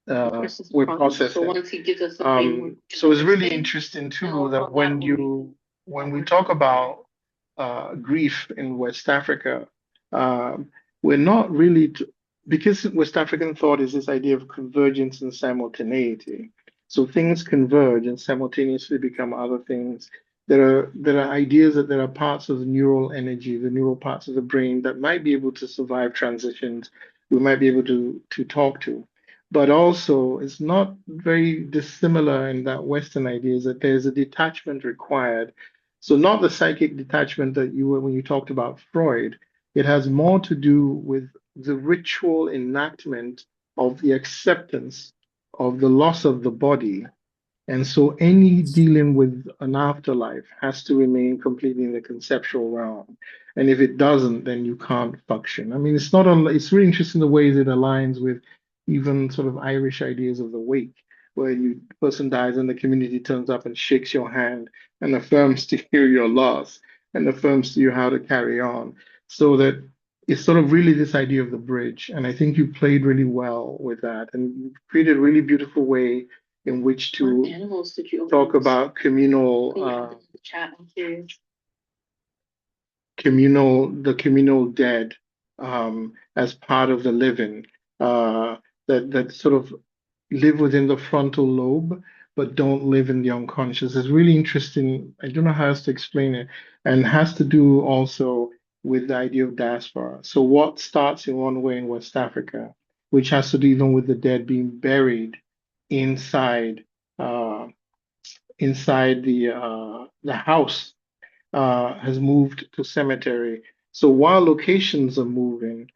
Chris's we're prompt. So processing. once he gives us a framework to So it's really understand, interesting and too all that about that when we talk about grief in West Africa, um, we're not really because West African thought is this idea of convergence and simultaneity. So things converge and simultaneously become other things. There are ideas that there are parts of the neural energy, the neural parts of the brain that might be able to survive transitions. We might be able to talk to. But also, it's not very dissimilar in that Western idea is that there's a detachment required. So, not the psychic detachment that you were when you talked about Freud. It has more to do with the ritual enactment of the acceptance of the loss of the body, and so any dealing with an afterlife has to remain completely in the conceptual realm. And if it doesn't, then you can't function. I mean, it's really interesting the ways it aligns with even sort of Irish ideas of the wake, where you person dies and the community turns up and shakes your hand and affirms to you your loss and affirms to you how to carry on. So that it's sort of really this idea of the bridge. And I think you played really well with that and you created a really beautiful way in which what to animals did you talk overuse? about Can you add them in the chat? I'm curious. the communal dead as part of the living that sort of live within the frontal lobe but don't live in the unconscious. It's really interesting. I don't know how else to explain it, and has to do also with the idea of diaspora. So what starts in one way in West Africa, which has to do even with the dead being buried inside uh, inside the house has moved to cemetery. So while locations are moving,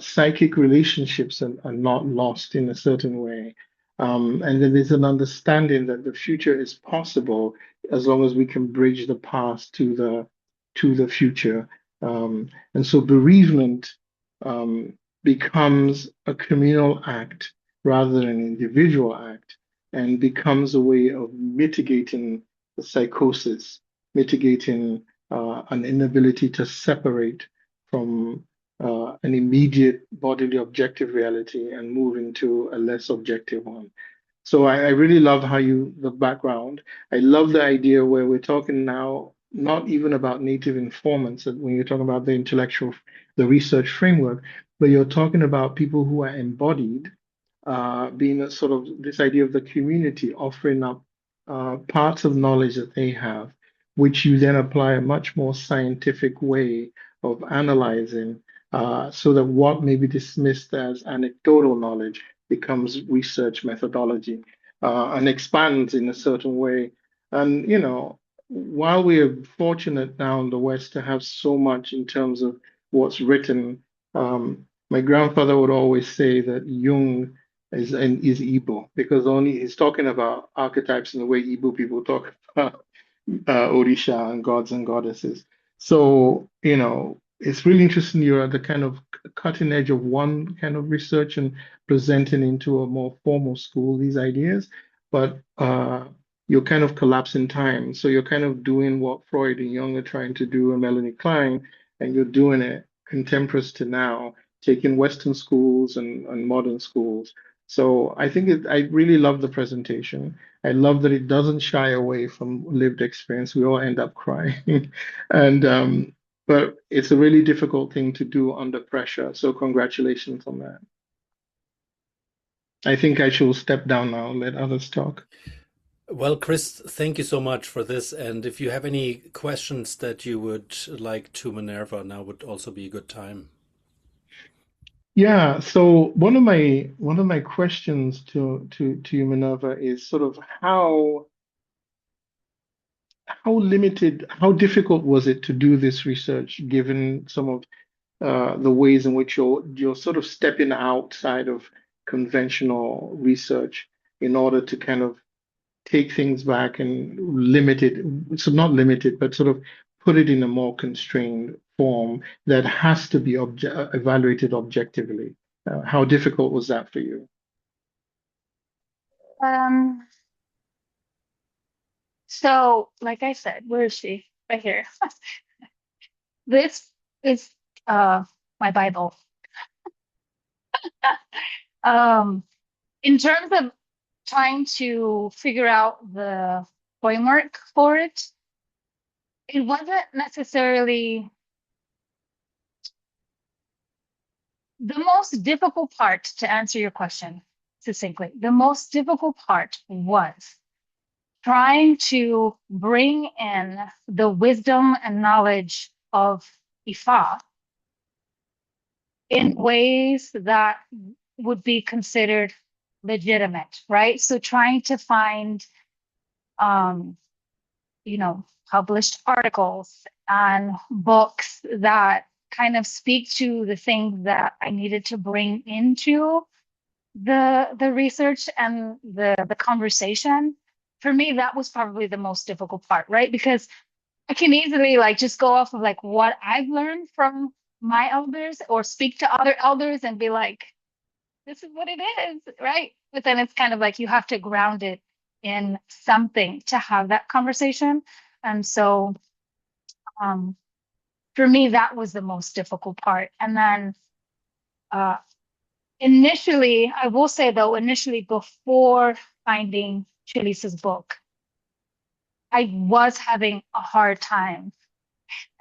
psychic relationships are not lost in a certain way. And then there's an understanding that the future is possible as long as we can bridge the past to the future. And so bereavement becomes a communal act rather than an individual act, and becomes a way of mitigating the psychosis, mitigating an inability to separate from an immediate bodily objective reality and move into a less objective one. So I really love the background. I love the idea where we're talking now, not even about native informants, when you're talking about the research framework, but you're talking about people who are embodied, being a sort of this idea of the community offering up parts of knowledge that they have, which you then apply a much more scientific way of analyzing, so that what may be dismissed as anecdotal knowledge becomes research methodology, and expands in a certain way. And, while we are fortunate now in the West to have so much in terms of what's written, my grandfather would always say that Jung is Igbo, because only he's talking about archetypes in the way Igbo people talk about Orisha and gods and goddesses. So, it's really interesting. You're at the kind of cutting edge of one kind of research and presenting into a more formal school these ideas, but you're kind of collapsing time. So you're kind of doing what Freud and Jung are trying to do and Melanie Klein, and you're doing it contemporaneous to now, taking Western schools and modern schools. So I think I really love the presentation. I love that it doesn't shy away from lived experience. We all end up crying. And but it's a really difficult thing to do under pressure. So congratulations on that. I think I shall step down now, let others talk. Well, Chris, thank you so much for this. And if you have any questions that you would like to Minerva, now would also be a good time. Yeah, so one of my questions to you, Minerva, is sort of how limited, how difficult was it to do this research, given some of the ways in which you're sort of stepping outside of conventional research in order to kind of take things back and limit it, so not limit it, but sort of put it in a more constrained form that has to be evaluated objectively. How difficult was that for you? Um, so like I said, where is she? Right here. This is my Bible. Um, in terms of trying to figure out the framework for it, it wasn't necessarily the most difficult part, to answer your question succinctly. The most difficult part was trying to bring in the wisdom and knowledge of Ifa in ways that would be considered legitimate, right? So trying to find, published articles and books that kind of speak to the things that I needed to bring into the research and the conversation. For me, that was probably the most difficult part, right? Because I can easily like just go off of like what I've learned from my elders or speak to other elders and be like, this is what it is, right? But then it's kind of like you have to ground it in something to have that conversation. And so for me, that was the most difficult part. And then initially, I will say though, initially before finding Chalice's book, I was having a hard time.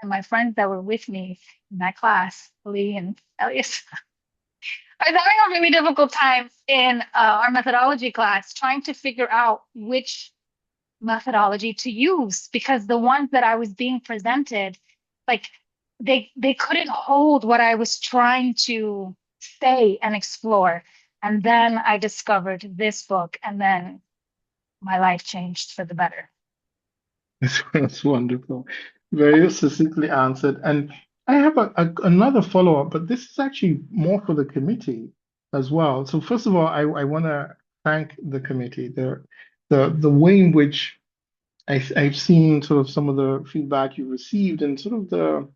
And my friends that were with me in that class, Lee and Elias, I was having a really difficult time in our methodology class trying to figure out which methodology to use because the ones that I was being presented, like they couldn't hold what I was trying to say and explore. And then I discovered this book, and then my life changed for the better. That's wonderful. Very succinctly answered. And I have another follow-up, but this is actually more for the committee as well. So first of all, I want to thank the committee. The way in which I've seen sort of some of the feedback you received and sort of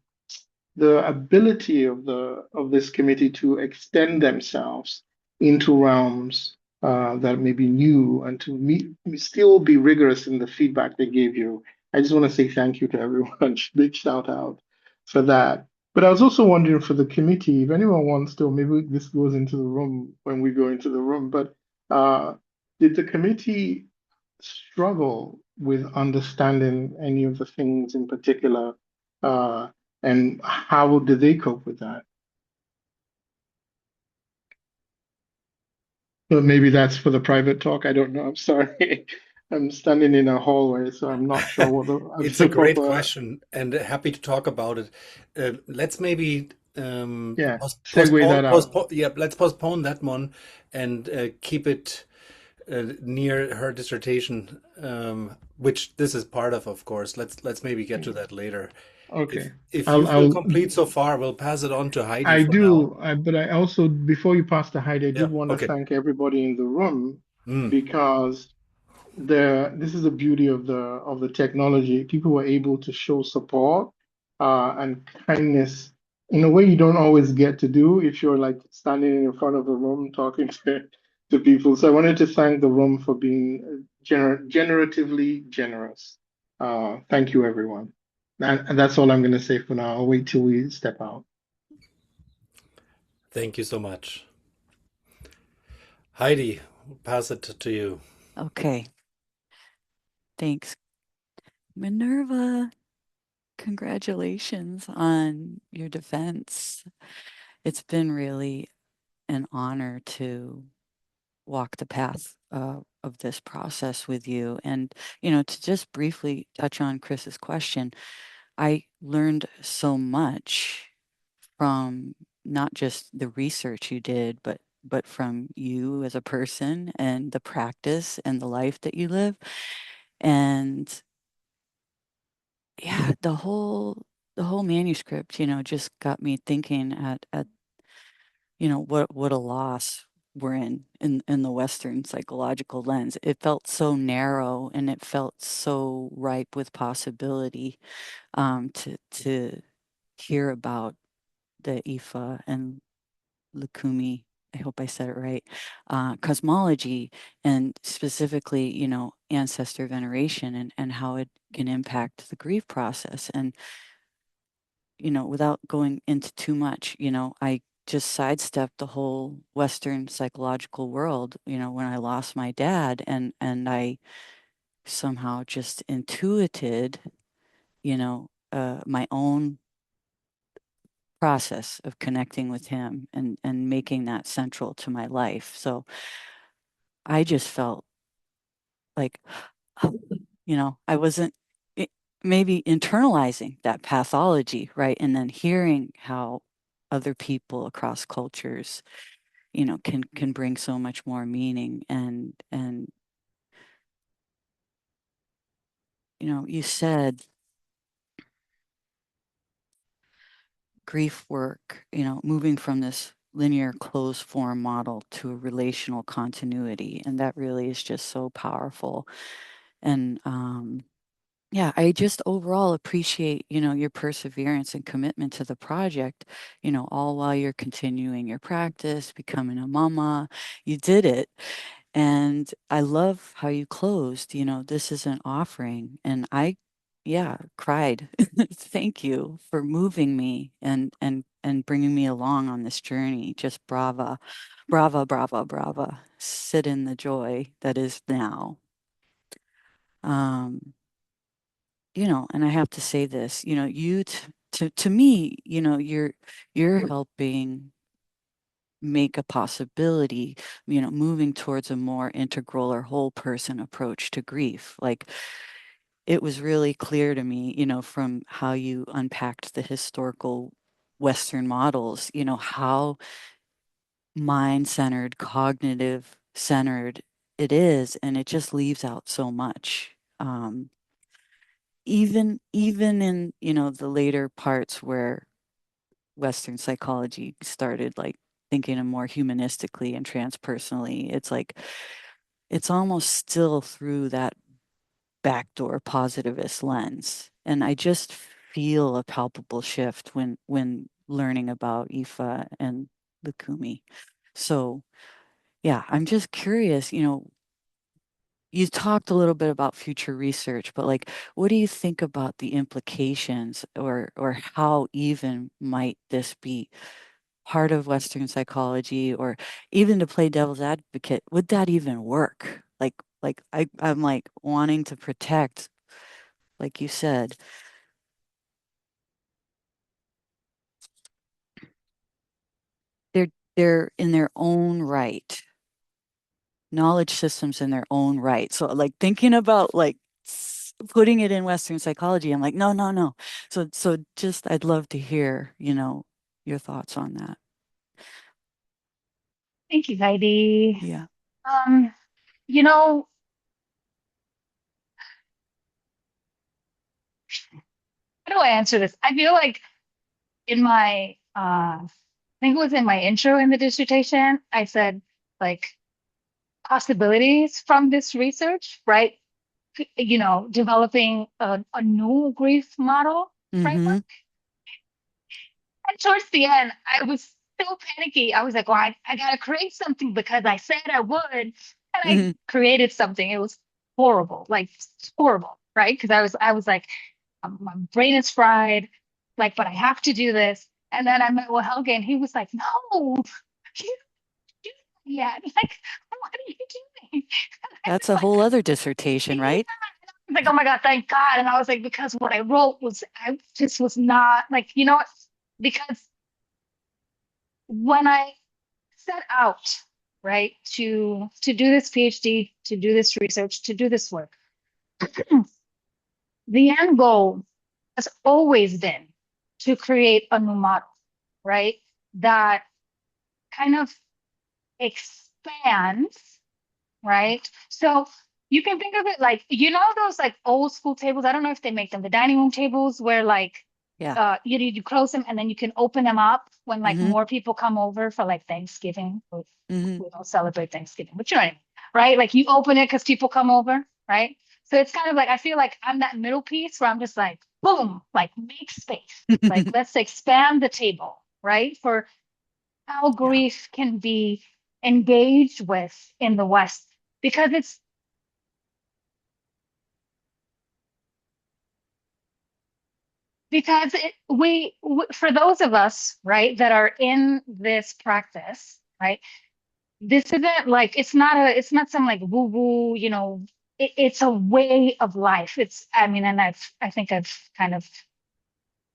the ability of this committee to extend themselves into realms that may be new and to still be rigorous in the feedback they gave you. I just want to say thank you to everyone. Big shout out for that. But I was also wondering for the committee, if anyone wants to, maybe this goes into the room when we go into the room, but did the committee struggle with understanding any of the things in particular? And how did they cope with that? But maybe that's for the private talk. I don't know. I'm sorry. I'm standing in a hallway, so I'm not sure what It's a great question and happy to talk about it. Let's maybe yeah, segue that out. let's postpone that one and keep it near her dissertation, which this is part of course. Let's maybe get to that later. Okay. If you feel complete so far, we'll pass it on to Heidi I for do, now. but I also, before you pass to Heidi, I Yeah, did want to okay. thank everybody in the room Mm. because this is the beauty of the technology. People were able to show support and kindness in a way you don't always get to do if you're like standing in front of a room talking to people. So I wanted to thank the room for being generatively generous. Thank you, everyone. And that's all I'm going to say for now. I'll wait till we step out. Thank you so much. Heidi, pass it to you. Okay. Thanks. Minerva, congratulations on your defense. It's been really an honor to walk the path of this process with you. And, to just briefly touch on Chris's question, I learned so much from not just the research you did, but from you as a person and the practice and the life that you live. And yeah, the whole manuscript, just got me thinking at what a loss we're in the Western psychological lens. It felt so narrow and it felt so ripe with possibility, to hear about the Ifa and Lukumi, I hope I said it right, cosmology, and specifically, ancestor veneration and how it can impact the grief process. And, without going into too much, I just sidestepped the whole Western psychological world, when I lost my dad, and I somehow just intuited, my own process of connecting with him and making that central to my life. So I just felt like, I wasn't maybe internalizing that pathology, right? And then hearing how other people across cultures, can bring so much more meaning. And you said grief work, moving from this linear closed form model to a relational continuity. And that really is just so powerful. And yeah, I just overall appreciate, your perseverance and commitment to the project, all while you're continuing your practice, becoming a mama. You did it. And I love how you closed, this is an offering. And yeah, cried. Thank you for moving me and bringing me along on this journey. Just brava, brava, brava, brava. Sit in the joy that is now. And I have to say this, you to me, you're helping make a possibility, moving towards a more integral or whole person approach to grief. Like, it was really clear to me, from how you unpacked the historical Western models, how mind-centered, cognitive-centered it is, and it just leaves out so much. Even in, the later parts where Western psychology started like thinking of more humanistically and transpersonally, it's like it's almost still through that backdoor positivist lens. And I just feel a palpable shift when learning about Ifa and Lukumi. So yeah, I'm just curious, you talked a little bit about future research, but like, what do you think about the implications, or how even might this be part of Western psychology, or even to play devil's advocate, would that even work? I'm like wanting to protect, like you said, they're in their own right, knowledge systems in their own right. So like thinking about like putting it in Western psychology, I'm like, no, no, no. So just I'd love to hear, your thoughts on that. Thank you, Heidi. Yeah. You know, how do I answer this? I feel like in my I think it was in my intro in the dissertation, I said like possibilities from this research, right? Developing a new grief model Mm-hmm. framework. And towards the end, I was so panicky. I was like, well, I gotta create something because I said I would. And I created something. It was horrible, like horrible, right? Because I was like, my brain is fried, like, but I have to do this. And then I met with Helge and he was like, no, you don't do that yet. Like, what are you doing? And I That's was a like, whole other dissertation, yeah. right? I was like, oh my God, thank God. And I was like, because what I wrote was, I just was not like, you know what? Because when I set out, right, to do this PhD, to do this research, to do this work, the end goal has always been to create a new model, right? That kind of expands, right? So you can think of it like, you know, those like old school tables. I don't know if they make them, the dining room tables where like Yeah. you close them and then you can open them up when like Mm-hmm. more people come over for like Thanksgiving. Mm-hmm. We don't celebrate Thanksgiving, but you know what I mean, right? Like you open it because people come over, right? So it's kind of like I feel like I'm that middle piece where I'm just like, boom, like make space. Like let's expand the table, right? For how Yeah. grief can be engaged with in the West. Because it's because for those of us, right, that are in this practice, right, this isn't like it's not some like woo woo, you know, it's a way of life. It's I mean, and I think I've kind of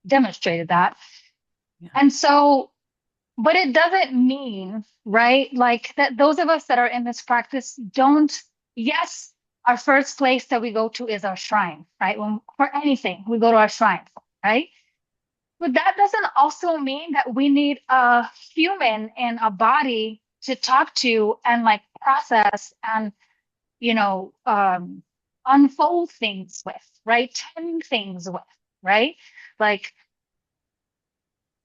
demonstrated that. Yeah. And so, but it doesn't mean, right, like that those of us that are in this practice don't, yes, our first place that we go to is our shrine, right? When for anything, we go to our shrine, right? But that doesn't also mean that we need a human in a body to talk to and like process and, you know, unfold things with, right? Tend things with, right? Like,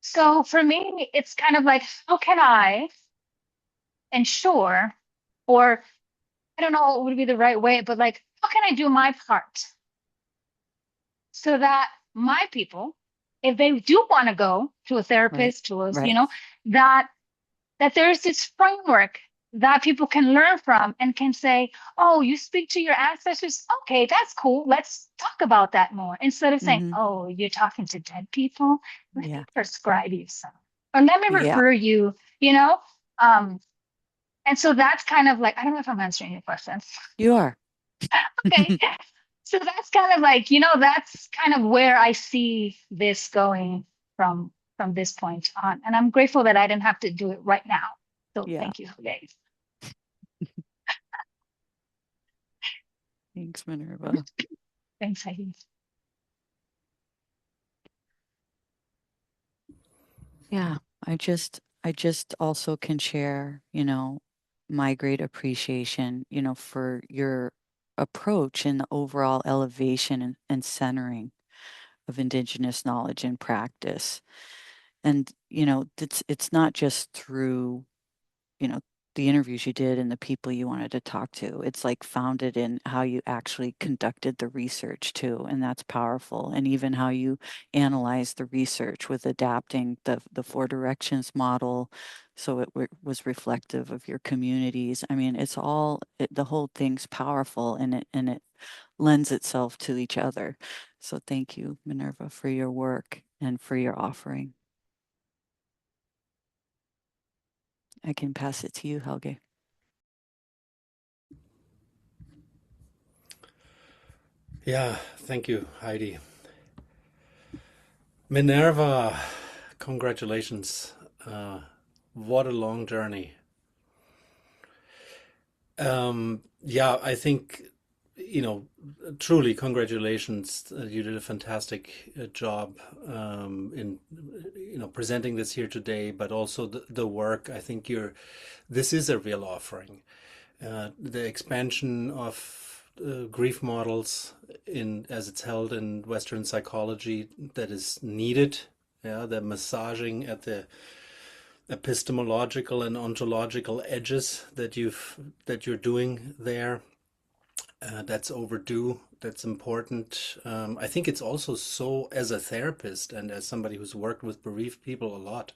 so for me, it's kind of like, how can I ensure, or I don't know what would be the right way, but like, how can I do my part so that my people, if they do want to go to a Right. therapist, to a, you Right. know, that there's this framework that people can learn from and can say, oh, you speak to your ancestors. Okay, that's cool. Let's talk about that more. Instead of saying, Mm-hmm. oh, you're talking to dead people. Let me Yeah. prescribe you some, or let me Yeah. refer you, you know? Um, and so that's kind of like, I don't know if I'm answering your question. You are. Okay. So that's kind of like, you know, that's kind of where I see this going from this point on. And I'm grateful that I didn't have to do it right now. So Yeah. thank you, guys. Thanks, Minerva. Thanks, Heidi. Yeah. I just also can share, you know, my great appreciation, you know, for your approach and the overall elevation and centering of Indigenous knowledge and practice. And, you know, it's not just through, you know, the interviews you did and the people you wanted to talk to. It's like founded in how you actually conducted the research too, and that's powerful. And even how you analyzed the research with adapting the four directions model, so it was reflective of your communities. I mean, it's all the whole thing's powerful, and it lends itself to each other. So thank you, Minerva, for your work and for your offering. I can pass it to you, Helge. Yeah, thank you, Heidi. Minerva, congratulations. What a long journey. Yeah, I think, you know, truly congratulations. You did a fantastic job in, you know, presenting this here today, but also the work. I think this is a real offering. The expansion of grief models as it's held in Western psychology that is needed. Yeah, the massaging at the epistemological and ontological edges that you're doing there. That's overdue. that's important. I think it's also so, as a therapist and as somebody who's worked with bereaved people a lot,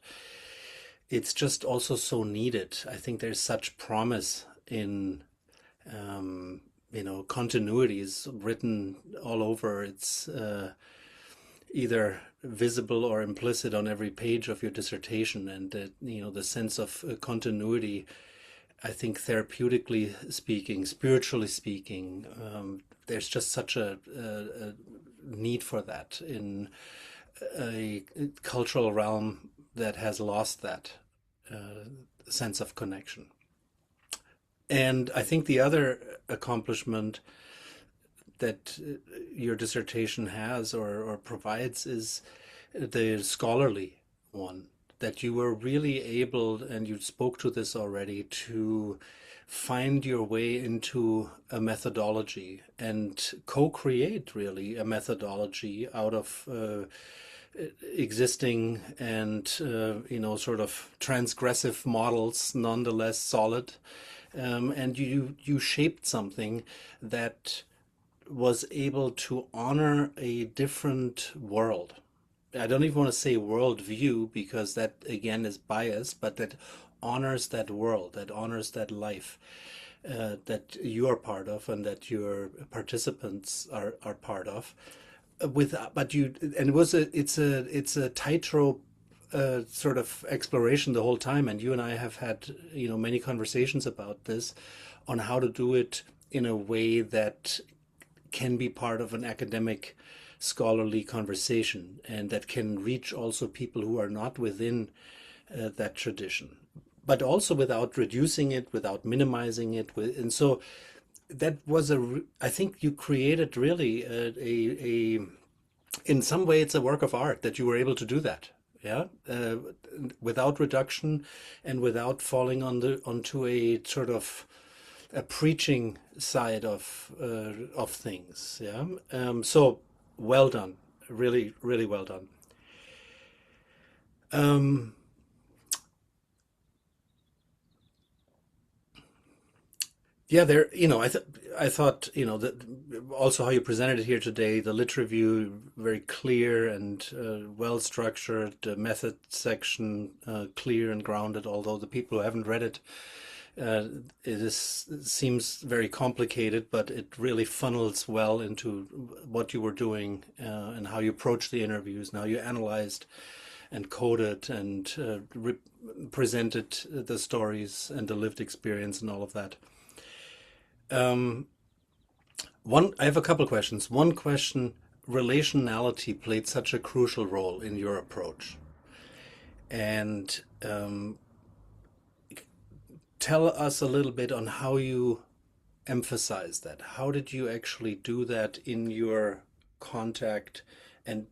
it's just also so needed. I think there's such promise in continuity is written all over. It's either visible or implicit on every page of your dissertation, and the sense of continuity. I think therapeutically speaking, spiritually speaking, there's just such a need for that in a cultural realm that has lost that sense of connection. And I think the other accomplishment that your dissertation has or provides is the scholarly one, that you were really able, and you spoke to this already, to find your way into a methodology and co-create really a methodology out of existing and sort of transgressive models, nonetheless solid. And you shaped something that was able to honor a different world. I don't even want to say worldview, because that again is bias, but that honors that world, that honors that life that you are part of and that your participants are part of. It's a tightrope sort of exploration the whole time, and you and I have had many conversations about this, on how to do it in a way that can be part of an academic scholarly conversation, and that can reach also people who are not within that tradition, but also without reducing it, without minimizing it. And so that was I think you created really in some way it's a work of art that you were able to do that. Yeah, without reduction and without falling onto a sort of a preaching side of things. Yeah. So well done, really, really well done. Yeah, I thought that also how you presented it here today, the lit review, very clear and well structured, the method section clear and grounded. Although the people who haven't read it, it seems very complicated, but it really funnels well into what you were doing and how you approached the interviews, and how you analyzed and coded and presented the stories and the lived experience and all of that. I have a couple of questions. One question: relationality played such a crucial role in your approach, and tell us a little bit on how you emphasize that. How did you actually do that in your contact, and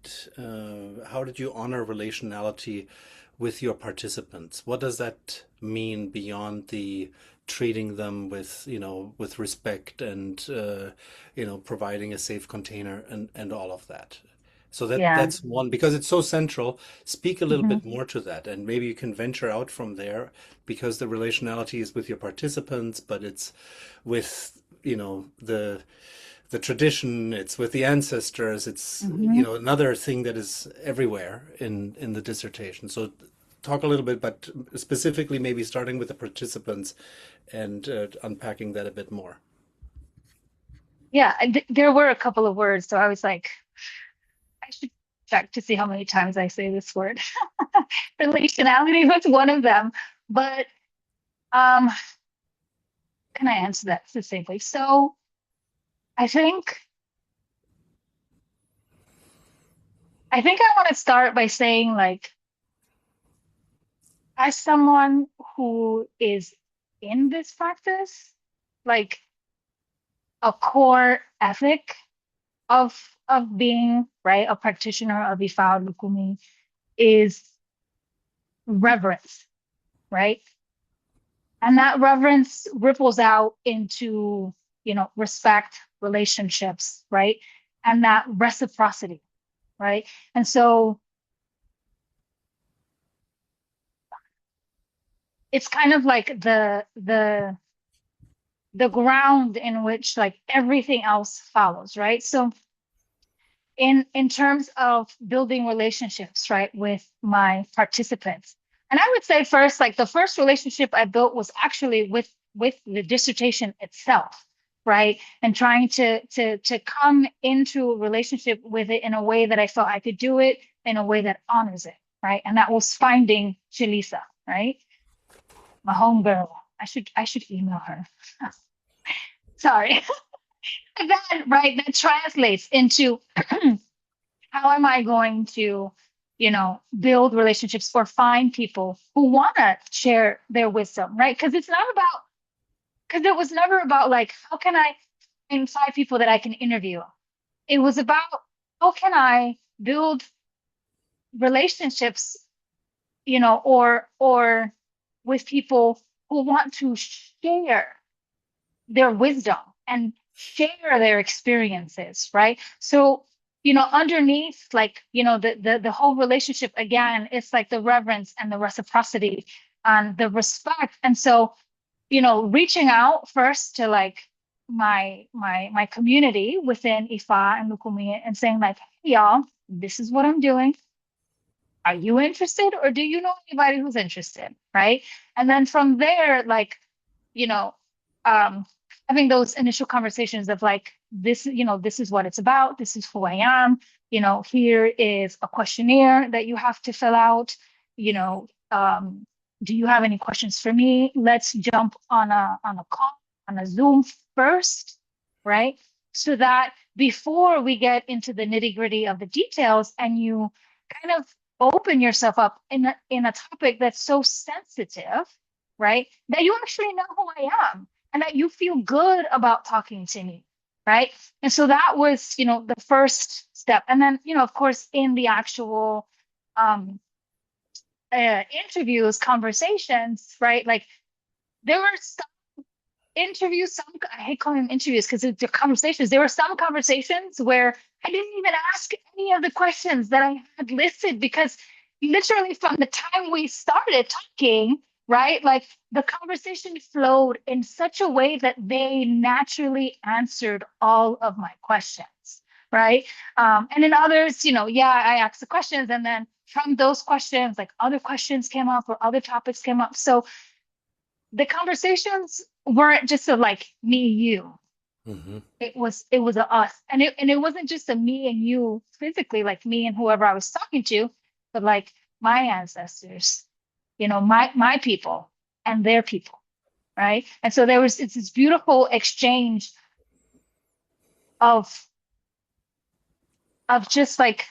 how did you honor relationality with your participants? What does that mean beyond the treating them with with respect and providing a safe container and all of that? So that's one, because it's so central. Speak a little bit more to that, and maybe you can venture out from there, because the relationality is with your participants, but it's with the tradition, it's with the ancestors, it's another thing that is everywhere in the dissertation. So talk a little bit, but specifically maybe starting with the participants and unpacking that a bit more. Yeah, there were a couple of words, so I was like, I should check to see how many times I say this word. Relationality was one of them, but can I answer that succinctly? So I think I want to start by saying, like, as someone who is in this practice, like, a core ethic of being, right, a practitioner of Ifa Lukumi is reverence, right? And that reverence ripples out into, respect, relationships, right? And that reciprocity, right? And so it's kind of like the the ground in which like everything else follows, right? So in terms of building relationships, right, with my participants. And I would say first, like the first relationship I built was actually with the dissertation itself, right? And trying to come into a relationship with it in a way that I felt I could do it in a way that honors it, right? And that was finding Shalisa, right? My homegirl. I should email her. Sorry. And then, right, that translates into how am I going to, build relationships or find people who want to share their wisdom, right? Because it was never about like, how can I find 5 people that I can interview? It was about how can I build relationships, or with people who want to share their wisdom and share their experiences, right? So, underneath, like, the whole relationship again, it's like the reverence and the reciprocity and the respect. And so, reaching out first to like my community within Ifa and Lukumi and saying like, hey y'all, this is what I'm doing. Are you interested, or do you know anybody who's interested, right? And then from there, like, you know, um, having those initial conversations of like, this is what it's about. This is who I am. Here is a questionnaire that you have to fill out. You know, do you have any questions for me? Let's jump on a call, on a Zoom first, right? So that before we get into the nitty-gritty of the details and you kind of open yourself up in a topic that's so sensitive, right? That you actually know who I am and that you feel good about talking to me, right? And so that was, the first step. And then, of course, in the actual interviews, conversations, right? Like there were some interviews, I hate calling them interviews because they're conversations. There were some conversations where I didn't even ask any of the questions that I had listed because literally from the time we started talking, right, like the conversation flowed in such a way that they naturally answered all of my questions, right? And in others, I asked the questions and then from those questions, like other questions came up or other topics came up. So the conversations weren't just a like me, you. Mm-hmm. It was a us, and it wasn't just a me and you physically, like me and whoever I was talking to, but like my ancestors, my people and their people, right? And so it's this beautiful exchange of just like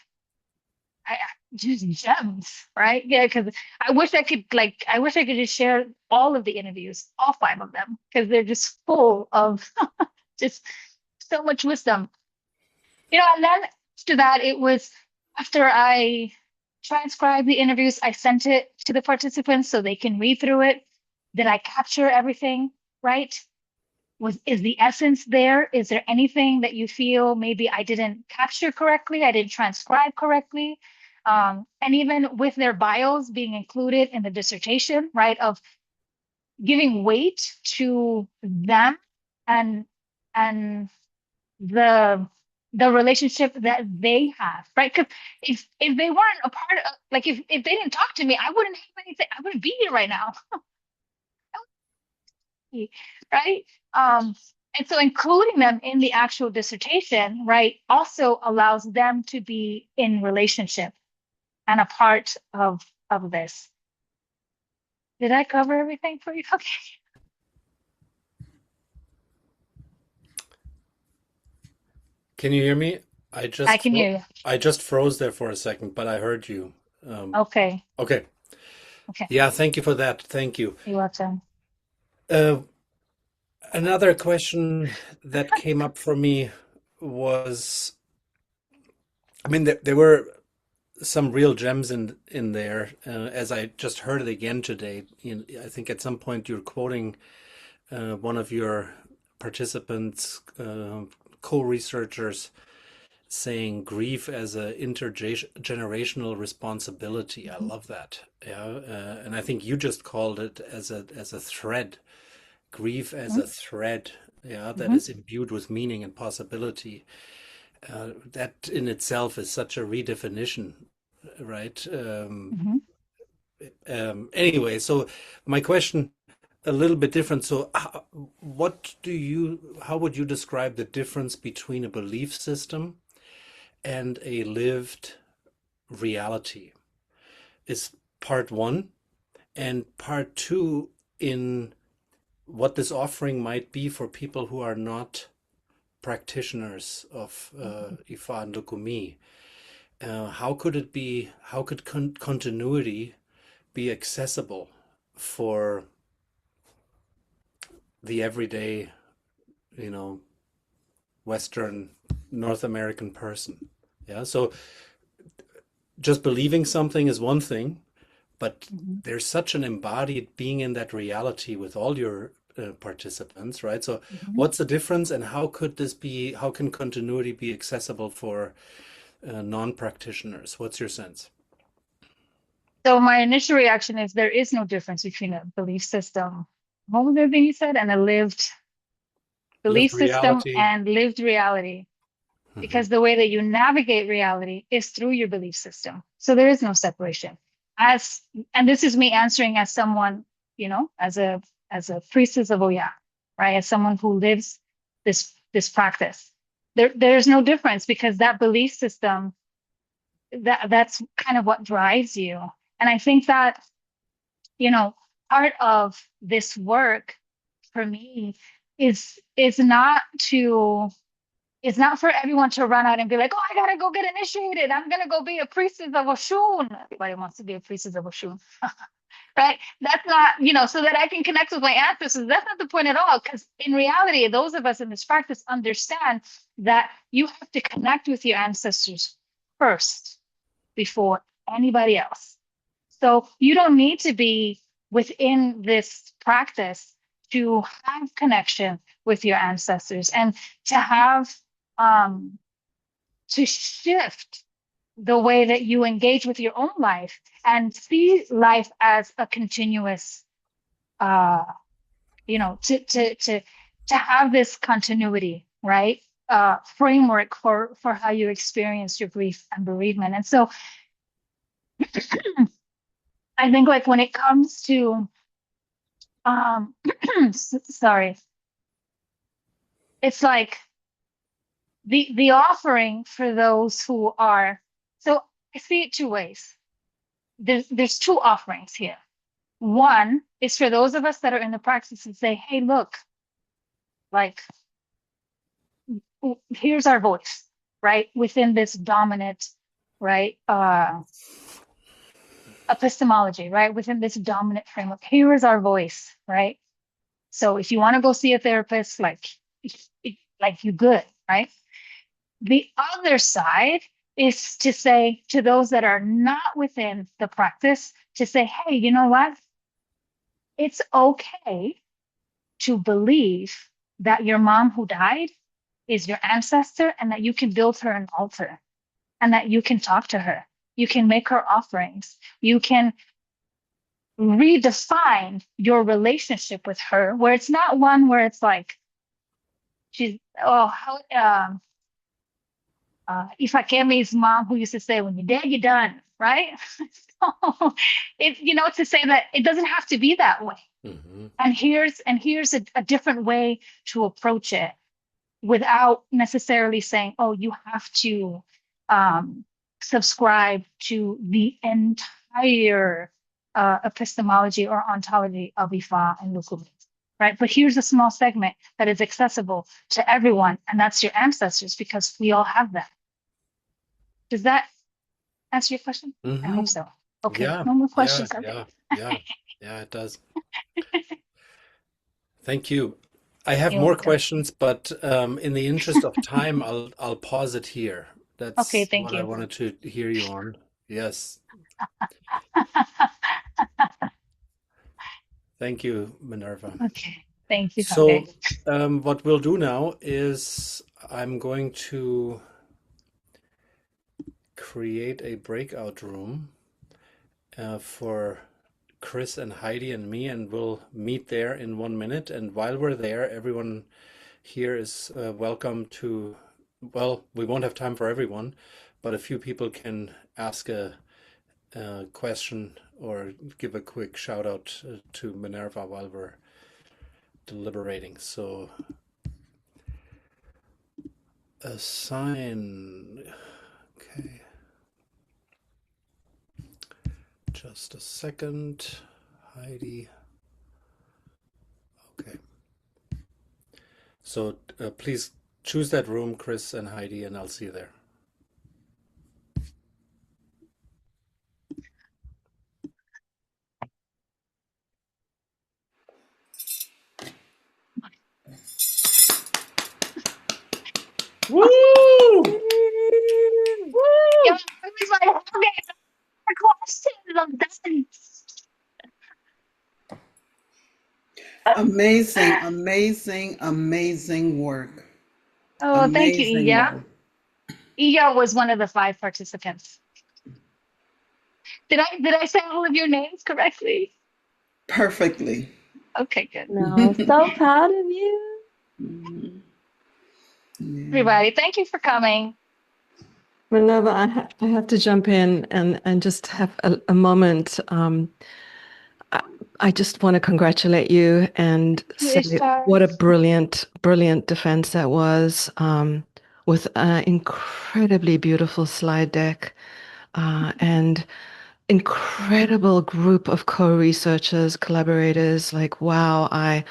just gems, right? Yeah, because I wish I could just share all of the interviews, all 5 of them, because they're just full of just so much wisdom. And then after that, it was after I transcribed the interviews, I sent it to the participants so they can read through it. Did I capture everything right? Is the essence there? Is there anything that you feel maybe I didn't capture correctly? I didn't transcribe correctly? And even with their bios being included in the dissertation, right, of giving weight to them and the relationship that they have, right? Because if they weren't a part of, like if they didn't talk to me, I wouldn't have anything. I wouldn't be here right now, right? And so including them in the actual dissertation, right, also allows them to be in relationship and a part of this. Did I cover everything for you? Okay. Can you hear me? I can hear you. I just froze there for a second, but I heard you. Okay. Okay. Yeah, thank you for that. Thank you. You're welcome. Another question that came up for me was, I mean, there were some real gems in there. As I just heard it again today, I think at some point you're quoting one of your participants, co-researchers, saying grief as a intergenerational responsibility. I love that. Yeah, and I think you just called it as a thread grief as Mhm. a thread, yeah, that Mhm. is imbued with meaning and possibility. That in itself is such a redefinition, right? Mhm. Anyway, so my question a little bit different. So, how would you describe the difference between a belief system and a lived reality? Is part one, and part two in what this offering might be for people who are not practitioners of Ifa and Lukumi. How could it be? How could continuity be accessible for the everyday, you know, Western North American person? Yeah. So just believing something is one thing, but Mhm. there's such an embodied being in that reality with all your participants, right? So Mhm. what's the difference, and how could this be? How can continuity be accessible for non-practitioners? What's your sense? So my initial reaction is there is no difference between a belief system, what was the thing you said, and a lived belief Lived system reality. and lived reality. Hmm. Because the way that you navigate reality is through your belief system. So there is no separation. As and this is me answering as someone, as a priestess of Oya, right? As someone who lives this practice. There's no difference because that belief system, that's kind of what drives you. And I think that, you know, part of this work for me is not to it's not for everyone to run out and be like, oh, I gotta go get initiated. I'm gonna go be a priestess of Oshun. Everybody wants to be a priestess of Oshun, right? That's not, so that I can connect with my ancestors. That's not the point at all. Because in reality, those of us in this practice understand that you have to connect with your ancestors first before anybody else. So you don't need to be within this practice to have connection with your ancestors and to have um, to shift the way that you engage with your own life and see life as a continuous, uh, to have this continuity, right? Framework for how you experience your grief and bereavement. And so I think like when it comes to um sorry, it's like the offering for those who are, so I see it two ways. There's two offerings here. One is for those of us that are in the practice and say, hey, look, like here's our voice, right? Within this dominant, right? Epistemology, right? Within this dominant framework. Here is our voice, right? So if you want to go see a therapist, like you good, right? The other side is to say to those that are not within the practice, to say, hey, you know what? It's okay to believe that your mom who died is your ancestor and that you can build her an altar and that you can talk to her. You can make her offerings. You can redefine your relationship with her, where it's not one where it's like, she's, oh, how, Ifakemi's mom who used to say, when you're dead, you're done, right? So it's, to say that it doesn't have to be that way. Hmm. And here's a different way to approach it without necessarily saying, oh, you have to subscribe to the entire epistemology or ontology of Ifa and Lukumi, right? But here's a small segment that is accessible to everyone, and that's your ancestors, because we all have them. Does that answer your question? I Hmm. hope so. Okay, Yeah, no more yeah, questions. Okay. yeah, yeah, yeah, it does. Thank you. I have You're more welcome. questions, but in the interest of time, I'll pause it here. Okay, That's thank what I you. wanted to hear you on. Yes. Thank you, Minerva. Okay, thank you, So, Javier. what we'll do now is I'm going to create a breakout room for Chris and Heidi and me, and we'll meet there in 1 minute. And while we're there, everyone here is welcome to, well, we won't have time for everyone, but a few people can ask a question or give a quick shout out to Minerva while we're deliberating. So assign, okay. Just a second, Heidi. Okay. So please choose that room, Chris and Heidi, and I'll see you there. Woo! Yeah, it was like, okay, questions. I'm done. Amazing, amazing, amazing work. Oh, thank you, Amazing Iya. work. Iya was one of the 5 participants. Did I say all of your names correctly? Perfectly. Okay, good. No, so proud of you. Mhm. Yeah. Everybody, thank you for coming. Minerva, I have to jump in and just have a moment. I just want to congratulate you and say what a brilliant, brilliant defense that was, with an incredibly beautiful slide deck, and incredible group of co-researchers, collaborators. Like, wow, I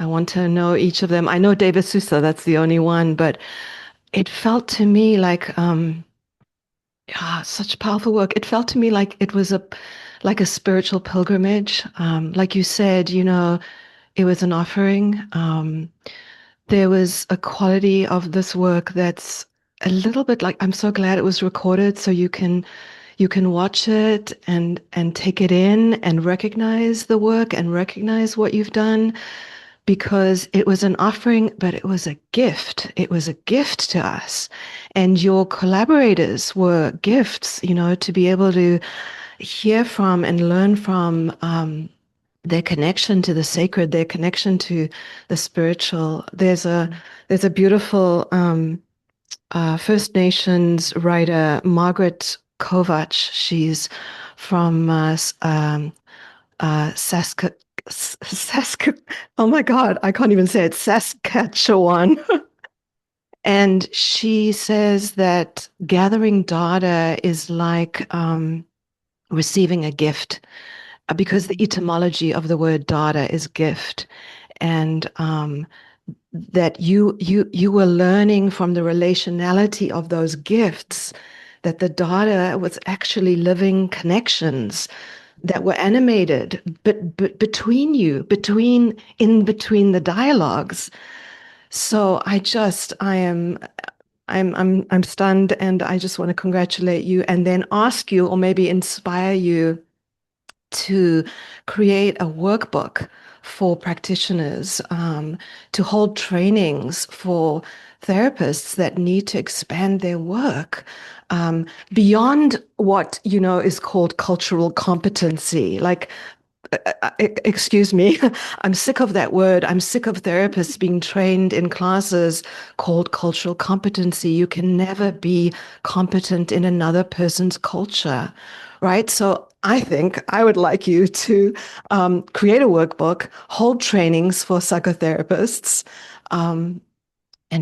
want to know each of them. I know David Sousa, that's the only one, but it felt to me like such powerful work. It felt to me like it was like a spiritual pilgrimage. Like you said, it was an offering. There was a quality of this work that's a little bit like, I'm so glad it was recorded so you can watch it and take it in and recognize the work and recognize what you've done, because it was an offering, but it was a gift. It was a gift to us. And your collaborators were gifts, to be able to hear from and learn from, their connection to the sacred, their connection to the spiritual. There's a beautiful First Nations writer, Margaret Kovach. She's from oh my God, I can't even say it, Saskatchewan. And she says that gathering data is like receiving a gift, because the etymology of the word data is gift. And that you were learning from the relationality of those gifts, that the data was actually living connections that were animated, but between in between the dialogues. So I'm stunned, and I just want to congratulate you and then ask you, or maybe inspire you, to create a workbook for practitioners, to hold trainings for therapists that need to expand their work, beyond what is called cultural competency. Like, excuse me, I'm sick of that word. I'm sick of therapists being trained in classes called cultural competency. You can never be competent in another person's culture, right? So I think I would like you to create a workbook, hold trainings for psychotherapists, and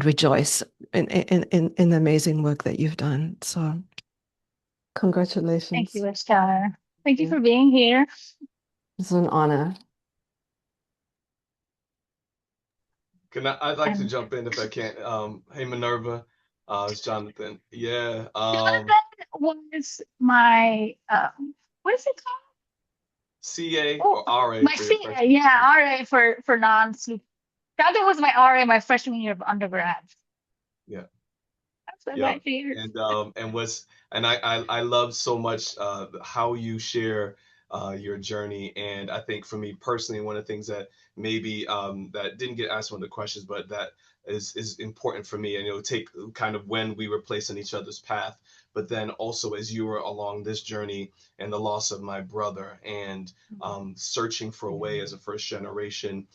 rejoice in the amazing work that you've done. So congratulations. Thank you, Esther. Thank you for being here. It's an honor. I'd like to jump in if I can. Hey Minerva, it's Jonathan. Yeah. Jonathan was my what is it called? CA or RA? My CA, yeah, RA for non-sleep. Jonathan was my RA my freshman year of undergrad. Yeah. That's my favorite. And I love so much how you share your journey. And I think for me personally, one of the things that maybe that didn't get asked one of the questions, but that is important for me. And it'll take kind of when we were placed in each other's path, but then also as you were along this journey and the loss of my brother, and searching for a way as a first generation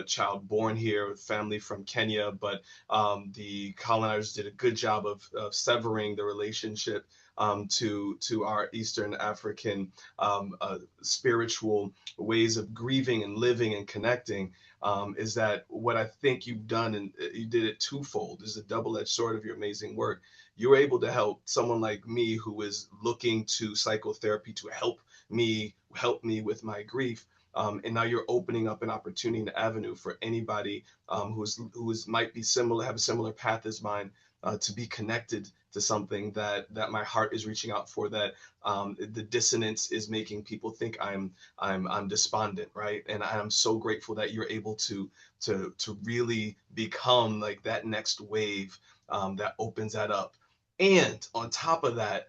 child born here, family from Kenya, but the colonizers did a good job of severing the relationship to our Eastern African spiritual ways of grieving and living and connecting. Is that what I think you've done, and you did it twofold, is a double-edged sword of your amazing work. You were able to help someone like me who is looking to psychotherapy to help me with my grief. And now you're opening up an opportunity, an avenue for anybody who might be similar, have a similar path as mine, to be connected to something that my heart is reaching out for. That the dissonance is making people think I'm despondent, right? And I'm so grateful that you're able to really become like that next wave that opens that up. And on top of that,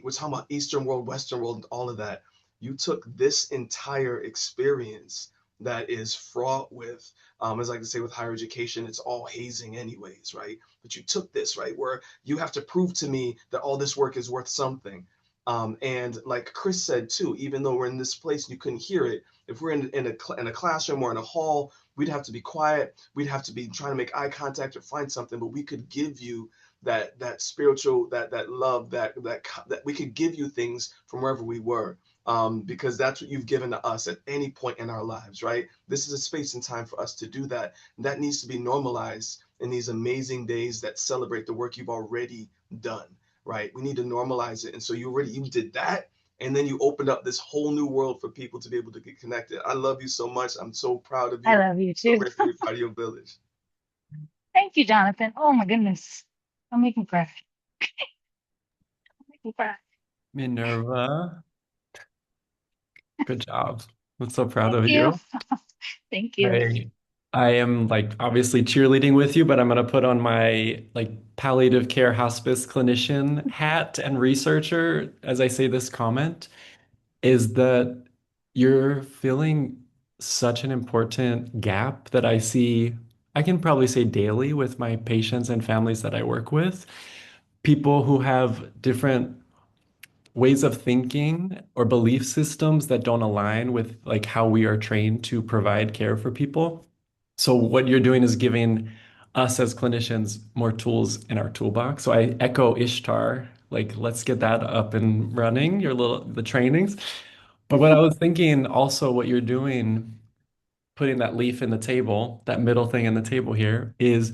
we're talking about Eastern world, Western world, and all of that. You took this entire experience that is fraught with, as I like to say, with higher education, it's all hazing anyways, right? But you took this, right, where you have to prove to me that all this work is worth something. And like Chris said too, even though we're in this place and you couldn't hear it, if we're in a classroom or in a hall, we'd have to be quiet. We'd have to be trying to make eye contact or find something, but we could give you that spiritual, that love, that we could give you things from wherever we were. Because that's what you've given to us at any point in our lives, right? This is a space and time for us to do that. And that needs to be normalized in these amazing days that celebrate the work you've already done, right? We need to normalize it. And so you did that. And then you opened up this whole new world for people to be able to get connected. I love you so much. I'm so proud of you. I love you So too. grateful to be part of your village. Thank you, Jonathan. Oh my goodness. Don't make me cry. Don't make me cry. Minerva, good job. I'm so proud Thank of you. you. Thank you. I am like obviously cheerleading with you, but I'm gonna put on my like palliative care hospice clinician hat and researcher as I say this comment, is that you're filling such an important gap that I see, I can probably say daily with my patients and families that I work with. People who have different ways of thinking or belief systems that don't align with like how we are trained to provide care for people. So what you're doing is giving us as clinicians more tools in our toolbox. So I echo Ishtar, like let's get that up and running, the trainings. But what I was thinking also what you're doing, putting that leaf in the table, that middle thing in the table here, is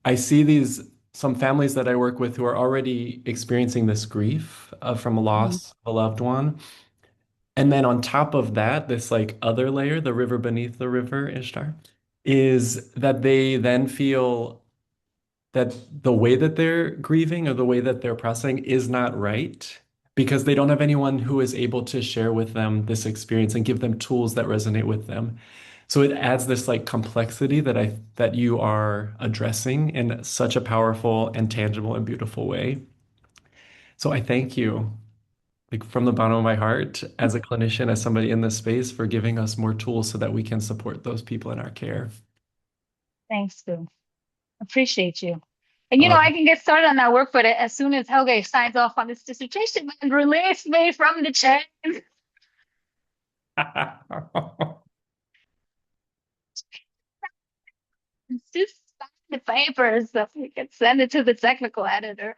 I see some families that I work with who are already experiencing this grief from a loss of a loved one. And then on top of that, this like other layer, the river beneath the river, Ishtar, is that they then feel that the way that they're grieving or the way that they're processing is not right because they don't have anyone who is able to share with them this experience and give them tools that resonate with them. So it adds this like complexity that you are addressing in such a powerful and tangible and beautiful way. So I thank you, like from the bottom of my heart, as a clinician, as somebody in this space, for giving us more tools so that we can support those people in our care. Thanks, Boo. Appreciate you. And I can get started on that work, but as soon as Helge signs off on this dissertation and release me from the chain. Just sign the papers so we can send it to the technical editor.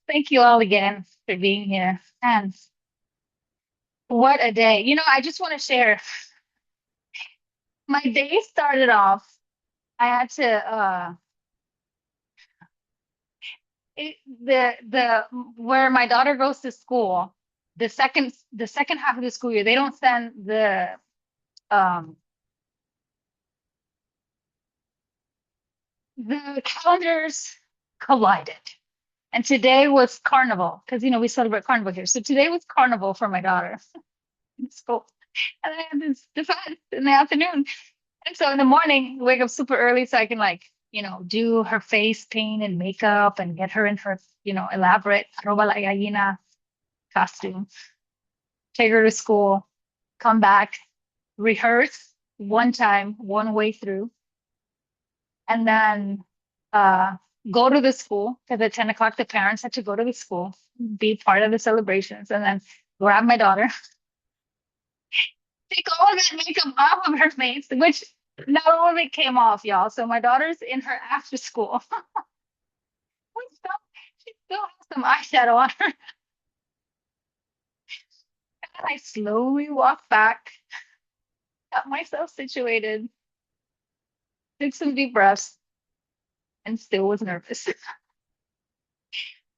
Thank you all again for being here. And what a day. I just want to share. My day started off, I had to where my daughter goes to school, the second half of the school year, they don't send the calendars collided. And today was carnival because we celebrate carnival here. So today was carnival for my daughter in school. And I had this defense in the afternoon. And so in the morning, wake up super early so I can do her face paint and makeup and get her in her, elaborate arroba la gallina costume. take her to school, come back, rehearse one time, one way through, and then go to the school because at 10 o'clock the parents had to go to the school, be part of the celebrations, and then grab my daughter, take all of that makeup off of her face, which not only came off, y'all. So my daughter's in her after school. She still has some eyeshadow on her. And I slowly walked back, got myself situated, took some deep breaths, and still was nervous.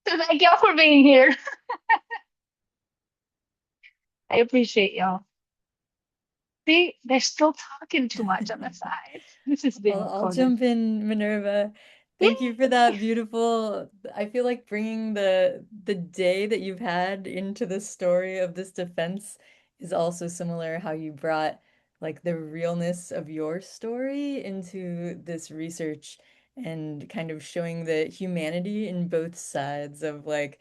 So thank y'all for being here. I appreciate y'all. See, they're still talking too much on the side. This is being I'll recorded. jump in, Minerva. Thank you for that beautiful. I feel like bringing the day that you've had into the story of this defense is also similar how you brought like the realness of your story into this research and kind of showing the humanity in both sides of like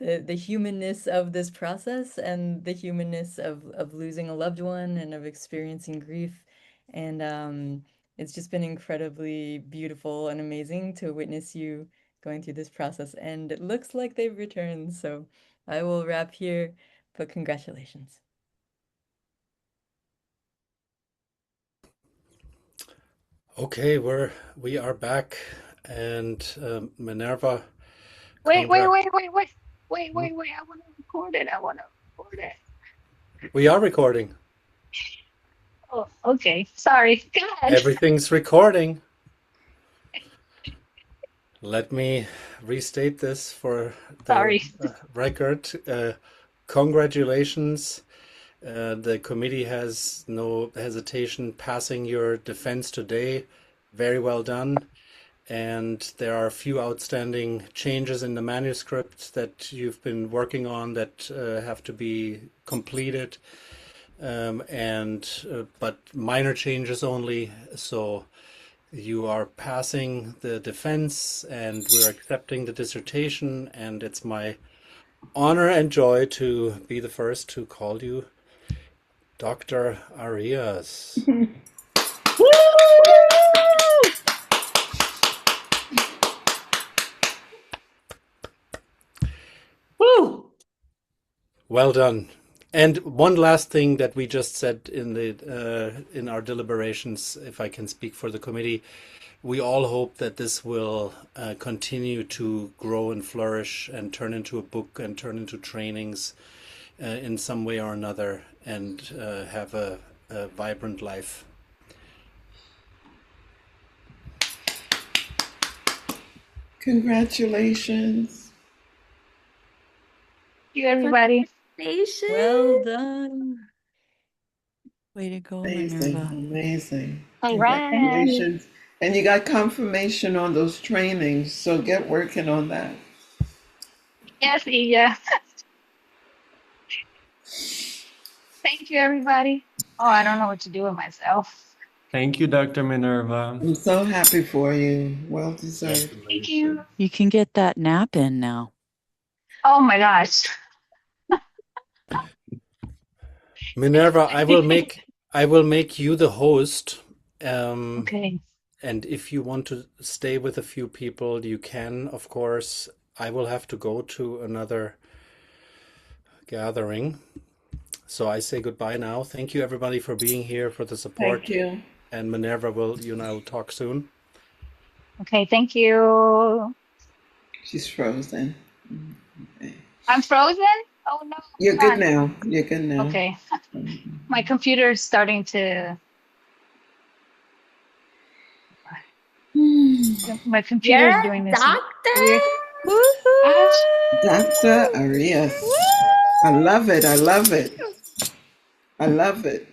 the humanness of this process and the humanness of losing a loved one and of experiencing grief. And it's just been incredibly beautiful and amazing to witness you going through this process. And it looks like they've returned. So I will wrap here, but congratulations. Okay, we are back, and Minerva. Wait. Hmm? I want to record it. We are recording. Oh, okay. Sorry. Go ahead. Everything's recording. Let me restate this for the Sorry. record. Congratulations. The committee has no hesitation passing your defense today. Very well done. And there are a few outstanding changes in the manuscript that you've been working on that have to be completed. But minor changes only. So you are passing the defense and we're accepting the dissertation, and it's my honor and joy to be the first to call you Dr. Arias. Woo! Well done. And one last thing that we just said in our deliberations, if I can speak for the committee, we all hope that this will continue to grow and flourish and turn into a book and turn into trainings in some way or another, and have a vibrant life. Congratulations. Thank you, everybody. Well done. Way to go, Amazing, Minerva. amazing. All right. Congratulations. And you got confirmation on those trainings, so get working on that. Yes, Iya. Thank you, everybody. Oh, I don't know what to do with myself. Thank you, Dr. Minerva. I'm so happy for you. Well deserved. Thank you. You can get that nap in now. Oh my gosh. Minerva, I will make you the host. Okay. And if you want to stay with a few people, you can, of course. I will have to go to another gathering. So I say goodbye now. Thank you, everybody, for being here, for the support. Thank you. And Minerva, you and I will talk soon. Okay, thank you. She's frozen. Okay. I'm frozen? Oh no. You're hold good on. now. You're good now. Okay. My computer is starting to. My computer is doing this. Weird. Dr. Arias. I love it. I love it. I love it.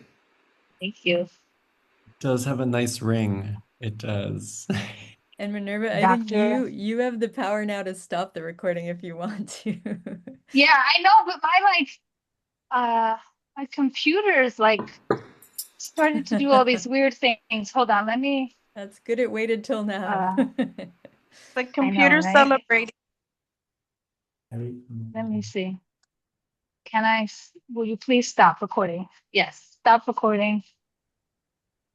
Thank you. It does have a nice ring. It does. And Minerva, I think you have the power now to stop the recording if you want to. Yeah, I know, but my computer is started to do all these weird things. Hold on, let me. That's good. It waited till now. The computer right? celebrating. Let me see. will you please stop recording? Yes, stop recording.